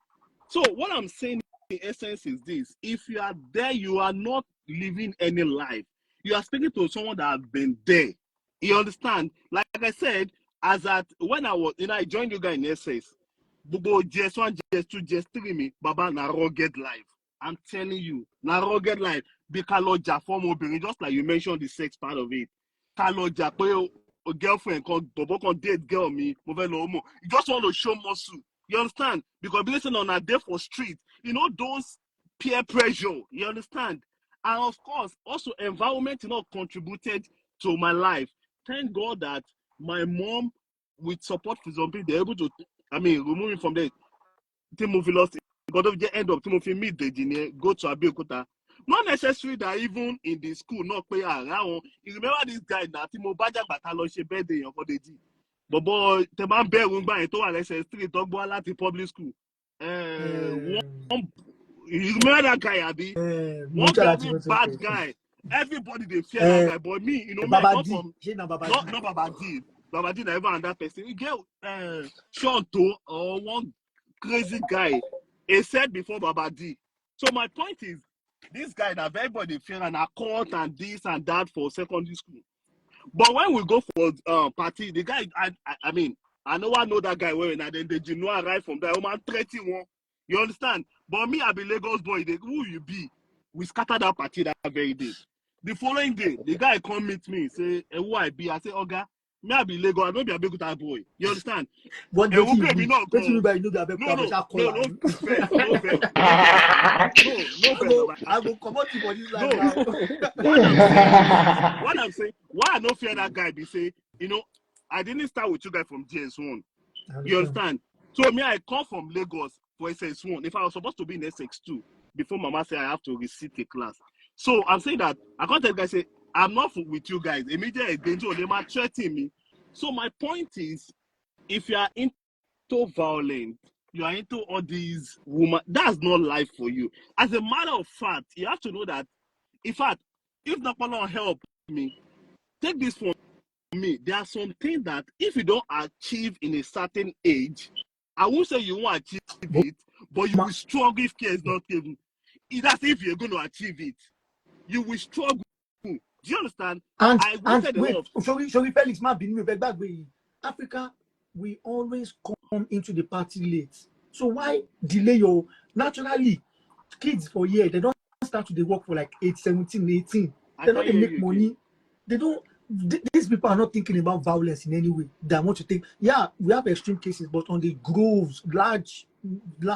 So what I'm saying in essence is this: if you are there, you are not living any life. You are speaking to someone that has been there. You understand? Like I said, when I joined you guys in SS, Bubo GS1, GS2, GS3 me, Baba na rugged life. I'm telling you, na rugged life. Be kaloja form obìnrin, just like you mentioned the sex part of it. Kaloja pé a girlfriend can date girl me, mo fẹ́ lọ mọ̀. You just want to show muscle. You understand? Because listen on a day for street, those peer pressure. You understand? And of course, also environment, contributed to my life. Thank God that my mom, with support for something, they're able to, remove me from the Timothy lost. Because of the end of Timothy meet the engineer, go to Abeokuta. Not necessary that even in the school, not pay around. You remember this guy that Timo Baja Bataloche birthday for the G. But boy, the man bear Wumba and told SS3 talk about the public school. You remember that guy, Abi? One very bad guy. Everybody they fear that guy, but me, me, I come from not Baba D. Baba D never under person. You get Shanto or one crazy guy. He said before Baba D. So my point is, this guy that everybody fear and a court and this and that for secondary school. But when we go for party, the guy, I know that guy wearing, and then the arrive from there, man 31. You understand? But me, I be Lagos boy. Who you be? We scattered that party that very day. The following day, the guy come meet me, say, who I be? I say, Oga, me I be Lagos, I don't be a big boy. You understand? What do you mean? No, What do you mean by no vex, I will come out for this life now. What I'm saying, why I don't fear that guy be say, I didn't start with you guys from GS1. You understand? So me, I come from Lagos for SS1. If I was supposed to be in SX2, before Mama say I have to receipt a class. So I'm saying that I can't tell the guy say I'm not with you guys. Immediately danger, they might threaten me. So my point is, if you are into violence, you are into all these women, that's not life for you. As a matter of fact, you have to know that, in fact, if Napalon help me, take this from me, there are some things that if you don't achieve in a certain age, I won't say you won't achieve it, but you will struggle if care is not given. That's if you're going to achieve it. You will struggle. Do you understand? I wasted a lot of... Sorry, Felix, Africa, we always come into the party late. So why delay your... Naturally, kids for year, they don't start to work for like 17, 18. They don't make money. They don't... These people are not thinking about violence in any way. They want to think, yeah, we have extreme cases, but on the groves, large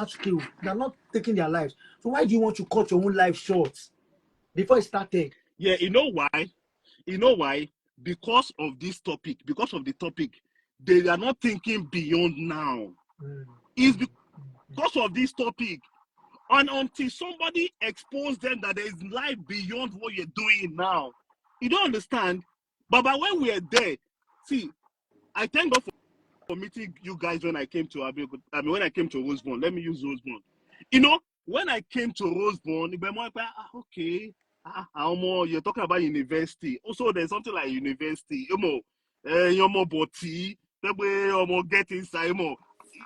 scale, they're not taking their lives. So why do you want to cut your own life short before it started? Yeah, you know why? You know why? Because of this topic, because of the topic, they are not thinking beyond now. It's because of this topic. And until somebody exposes them that there is life beyond what you're doing now, you don't understand. But when we are there, see, I thank God for meeting you guys when I came to when I came to Roseborn. Let me use Roseborn. You know, when I came to Roseborn, okay, you're talking about university. Also, there's something like university. You're more body, more get inside, more.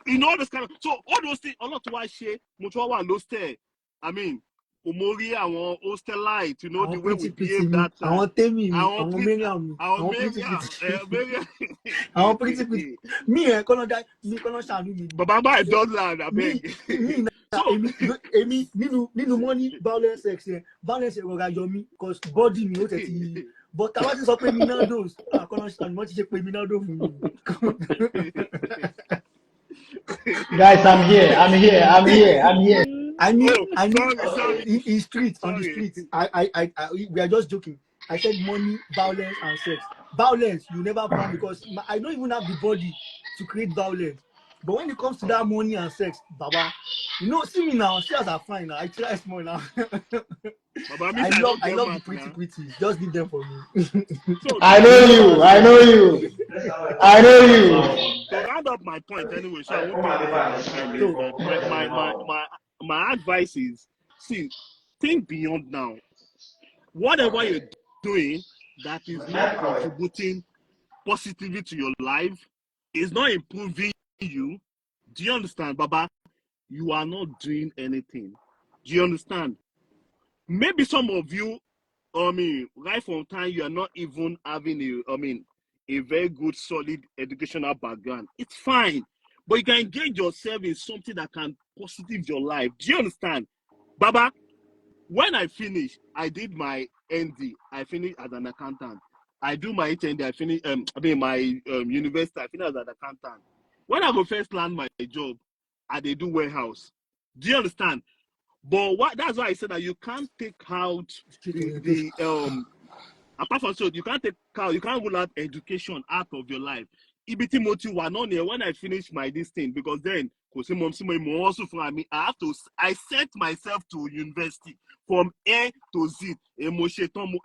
You know, this kind of, so all those things, a lot to watch here, mutual hostel. I mean, Omori, our hostelite, you know, the way we behave that time. I want pretty. Me, I cannot die. Me, cannot shall me. Baba, I don't land, I beg. So, me, money, violence, sex, violence, yomi, because body, me, but I want to say, me now those. I cannot stand much. Check me now those. Guys, I'm here. I mean, in streets, on the streets. We are just joking. I said money, violence, and sex. Violence, you never find because I don't even have the body to create violence. But when it comes to that money and sex, Baba, you know, see me now. See as I fine now. I try small now. Baba, I love the pretty. Just leave them for me. I know you. To round up my point anyway, so my advice is, see, think beyond now. Whatever you're doing that is not contributing positively to your life, is not improving you. Do you understand, Baba? You are not doing anything. Do you understand? Maybe some of you, right from time, you are not even having a very good, solid educational background. It's fine. But you can engage yourself in something that can positive your life. Do you understand? Baba, when I finished, I did my ND. I finished as an accountant. I do my HND. I finished, my university. I finished as an accountant. When I go first land my job, I do warehouse. Do you understand? But that's why I said that you can't take out the apart from so you can't rule out education out of your life. When I finish my this thing, because then I sent myself to university from A to Z.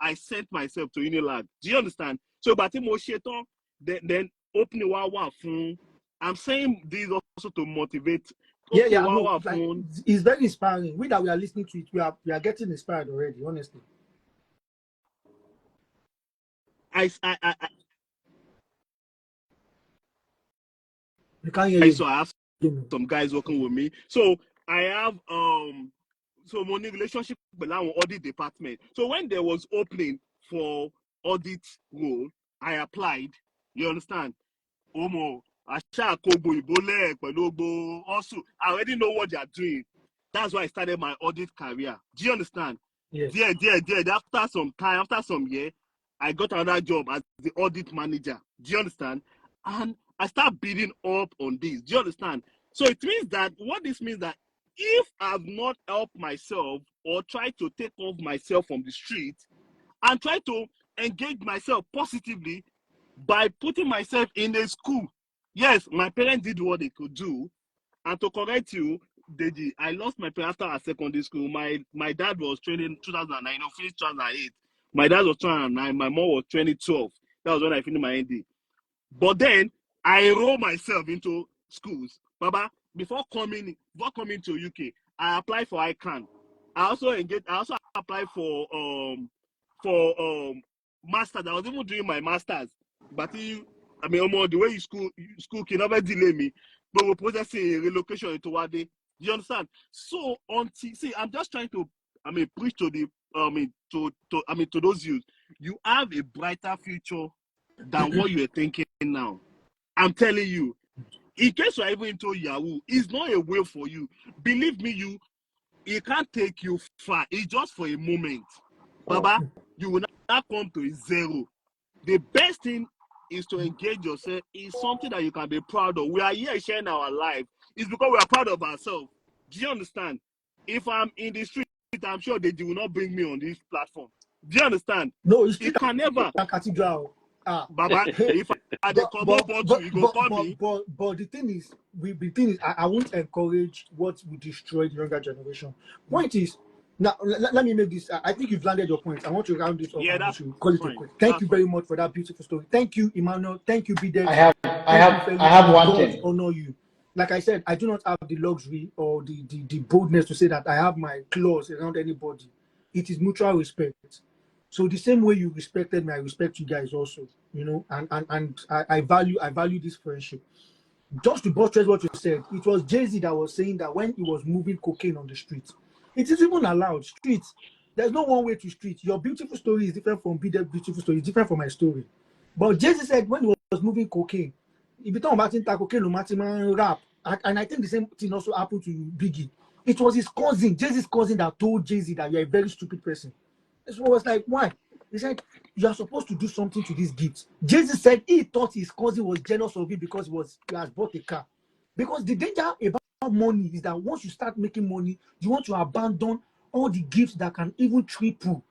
I sent myself to Unilag. Do you understand? So but then open the I'm saying this also to motivate. It's very inspiring. We are listening to it, we are getting inspired already, honestly. You can't hear you. So I have some guys working with me. So I have money relationship with our audit department. So when there was opening for audit role, I applied. You understand? Also, I already know what they are doing. That's why I started my audit career. Do you understand? Yes. After some year, I got another job as the audit manager. Do you understand? And I start building up on this. Do you understand? So it means that what this means that if I've not helped myself or tried to take off myself from the street and try to engage myself positively by putting myself in a school. Yes, my parents did what they could do. And to correct you, Deji, I lost my parents after secondary school. My dad was training in 2009, finished 2008. My dad was 2009, my mom was 2012. That was when I finished my ND. But then I enrolled myself into schools. Baba, before coming to UK, I applied for ICANN. I also applied for masters. I was even doing my masters. But the way school can never delay me. But we're processing relocation into Wade. You understand? So I'm just trying to preach to the to those youth. You have a brighter future than what you are thinking now. I'm telling you. In case you're even into Yahoo, it's not a way for you. Believe me, it can't take you far. It's just for a moment. Baba, you will not come to a zero. The best thing is to engage yourself in something that you can be proud of. We are here sharing our life. It's because we are proud of ourselves. Do you understand? If I'm in the street, I'm sure they will not bring me on this platform. Do you understand? No, it's It can never. cathedral. Baba, if I come up to you go call me. But the thing is, I won't encourage what will destroy the younger generation. Point is, now let me make this. I think you've landed your point. I want to round this up. Yeah, that's call it fine. a quick. Thank you very much for that beautiful story. Thank you, Emmanuel. Thank you, Bide. I have one thing. Honor you. Like I said, I do not have the luxury or the boldness to say that I have my claws around anybody. It is mutual respect. So the same way you respected me, I respect you guys also, you know, and I value this friendship. Just to buttress what you said, it was Jay-Z that was saying that when he was moving cocaine on the street, it is even allowed. Streets, there's no one way to street. Your beautiful story is different from Bide's beautiful story, it's different from my story. But Jay-Z said when he was moving cocaine, if you talk about cocaine, no matter rap, and I think the same thing also happened to Biggie. It was his cousin, Jay-Z's cousin, that told Jay-Z that you're a very stupid person. So I was like, why? He said, you are supposed to do something to this gift. Jay-Z said he thought his cousin was jealous of him because he has bought a car. Because the danger about money is that once you start making money, you want to abandon all the gifts that can even triple,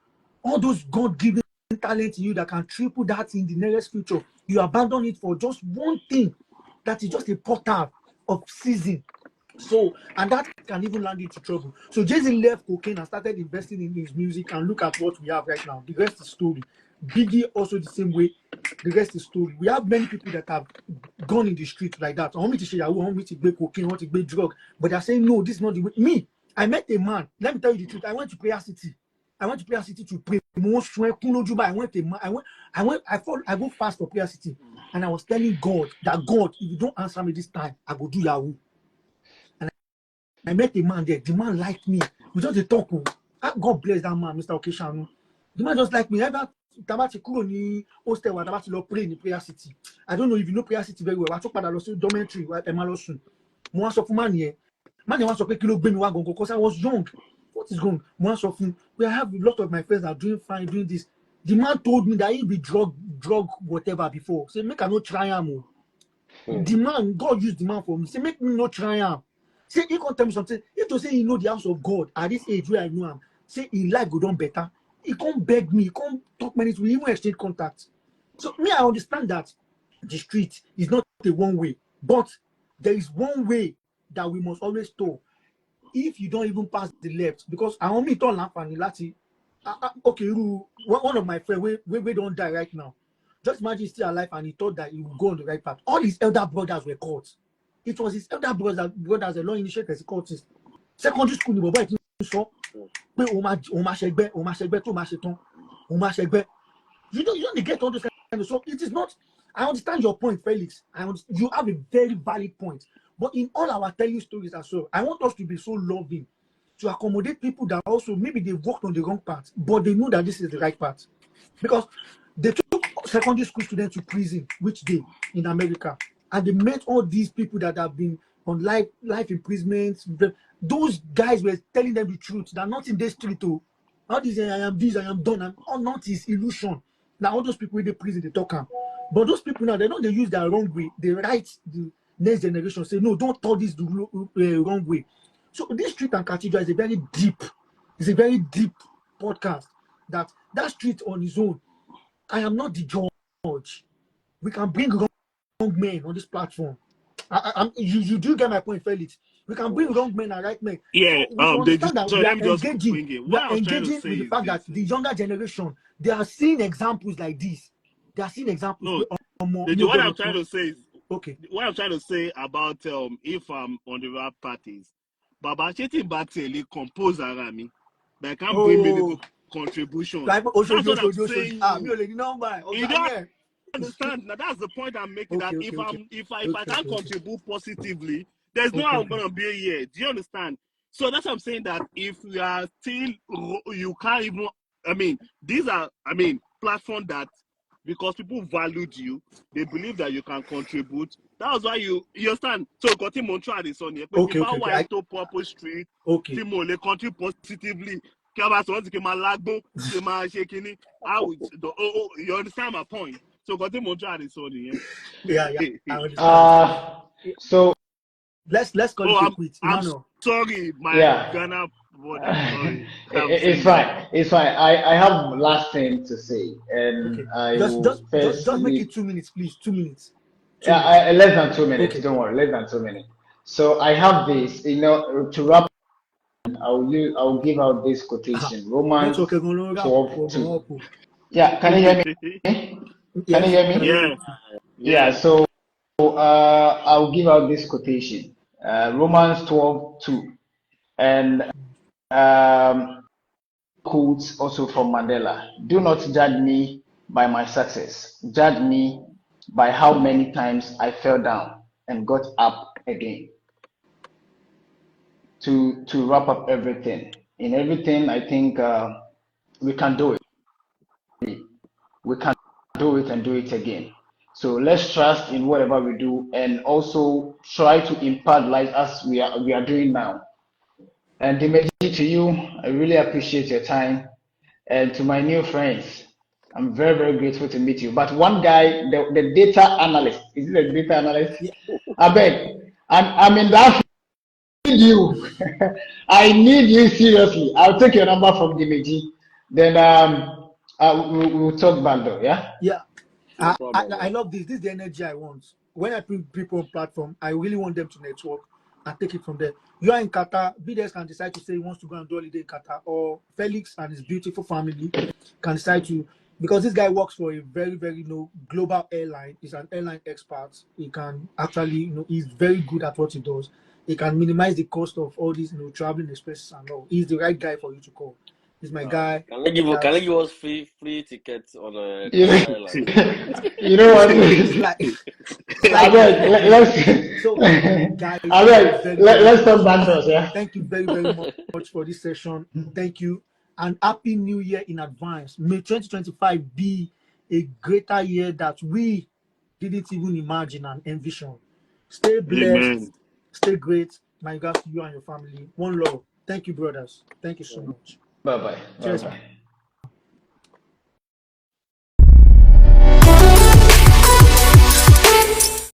all those God-given talents in you that can triple that in the nearest future. You abandon it for just one thing that is just a portal of season. So, and that can even land into trouble. So Jay-Z left cocaine and started investing in his music, and look at what we have right now. The rest is story. Biggie also the same way. The rest is story. We have many people that have gone in the street like that. I want me to say, I want me to break cocaine, I want to break drug, but they're saying no, this is not the way. Me, I met a man. Let me tell you the truth. I went to Prayer City. I went to Prayer City to pray. I go fast for Prayer City, and I was telling God that God, if you don't answer me this time, I go do Yahoo. I met a man there. The man liked me. We just talk. God bless that man, Mr. Okeshanu. The man just like me. Hostel pray in Prayer City. I don't know if you know Prayer City very well. I talk about the dormitory at Emmanuel. Because I was young. What is going on? We have a lot of my friends are doing fine, doing this. The man told me that he'd be drug, whatever before. Say, make I no try him. The man, God used the man for me. Say, make me no try him. Say, he can't tell me something. He to say he know the house of God at this age where I know him. Say, in life go down better. He can't beg me. He can't talk many to me. He won't exchange contact. So me, I understand that the street is not the one way, but there is one way that we must always tow. If you don't even pass the left, because I want me to laugh and lati. Okay, one of my friends, we don't die right now. Just imagine he's still alive and he thought that he would go on the right path. All his elder brothers were caught. It was his elder brothers alone initiated as cultists. Secondary school, you don't get all those kind of. So it is not. I understand your point, Felix. You have a very valid point. But in all our telling stories as well, I want us to be so loving to accommodate people that also maybe they walked on the wrong path, but they know that this is the right path. Because they took secondary school students to prison, which day in America, and they met all these people that have been on life imprisonment. Those guys were telling them the truth. They're not in the street. All these I am this, I am done, and all not is illusion. Now all those people in the prison they talk. But those people now they use their wrong way. They write the next generation say no, don't talk this the wrong way. So this street and cathedral is a very deep podcast. That street on its own. I am not the judge. We can bring wrong men on this platform. You do get my point, Felix. We can bring wrong men and right men. Yeah, so we so are engaging with the fact that the younger generation, they are seeing examples like this. They are seeing examples. What I'm trying to say is okay. What I'm trying to say about if I'm on the rap parties, Baba Cheti Bateli compose Arami, but I can't bring me little contribution. That's what I'm saying. You don't understand. Now that's the point I'm making. That if I can't contribute positively, There's no how I'm Okay. gonna be here. Do you understand? So that's what I'm saying, that if we are still, you can't even, these are, platforms that, because people valued you, they believe that you can contribute. That was why you understand. So continue Montreal this on here. But if I Okay. went to Purple Street, Okay. Timo, they contribute positively. I would, you understand my point? So continue Montreal this on here. Yeah. I understand. So Let's call it a quit. I'm Emmanuel. sorry, my yeah, Ghana brother. Sorry, I'm it's saying fine. that. It's fine. I have last thing to say, and Okay. I Just will just just, first just make it leave. 2 minutes, please. 2 minutes. 2 Yeah, minutes. less than 2 minutes. Okay. Don't worry, less than 2 minutes. So I have this. To wrap, I'll give out this quotation. Romans Network is going up. 12:2. Yeah, can you hear me? Can you Yes, hear we can hear me? Yeah, you. Yeah. yeah. So I'll give out this quotation. Romans 12:2, and quotes also from Mandela. Do not judge me by my success. Judge me by how many times I fell down and got up again. To wrap up everything, in everything, I think we can do it. We can do it and do it again. So let's trust in whatever we do, and also try to impart life as we are doing now. And Dimeji, to you, I really appreciate your time. And to my new friends, I'm very, very grateful to meet you. But one guy, the data analyst, is it a data analyst? Yeah. I beg, I'm in that. I need you. I need you seriously. I'll take your number from Dimeji. Then we'll talk back though, yeah? Yeah. No I problem. love this. This is the energy I want. When I bring people on platform, I really want them to network and take it from there. You are in Qatar. BDS can decide to say he wants to go and do holiday in Qatar, or Felix and his beautiful family can decide to, because this guy works for a very, very global airline. He's an airline expert. He can actually, he's very good at what he does. He can minimize the cost of all these, traveling expenses and all. He's the right guy for you to call. He's my guy. Can they That's give us free tickets on a You Qatar know, Airlines? you know what? it's like I slide beg, DMs. let's, So, guys, I thank you beg, very, very let's talk much. banters, yeah? Thank you very, very much for this session. Thank you. And Happy New Year in advance. May 2025 be a greater year that we didn't even imagine and envision. Stay blessed. Amen. Stay great. My regards to you and your family. One love. Thank you, brothers. Thank you so much. Bye bye. Bye Cheers, bye. man.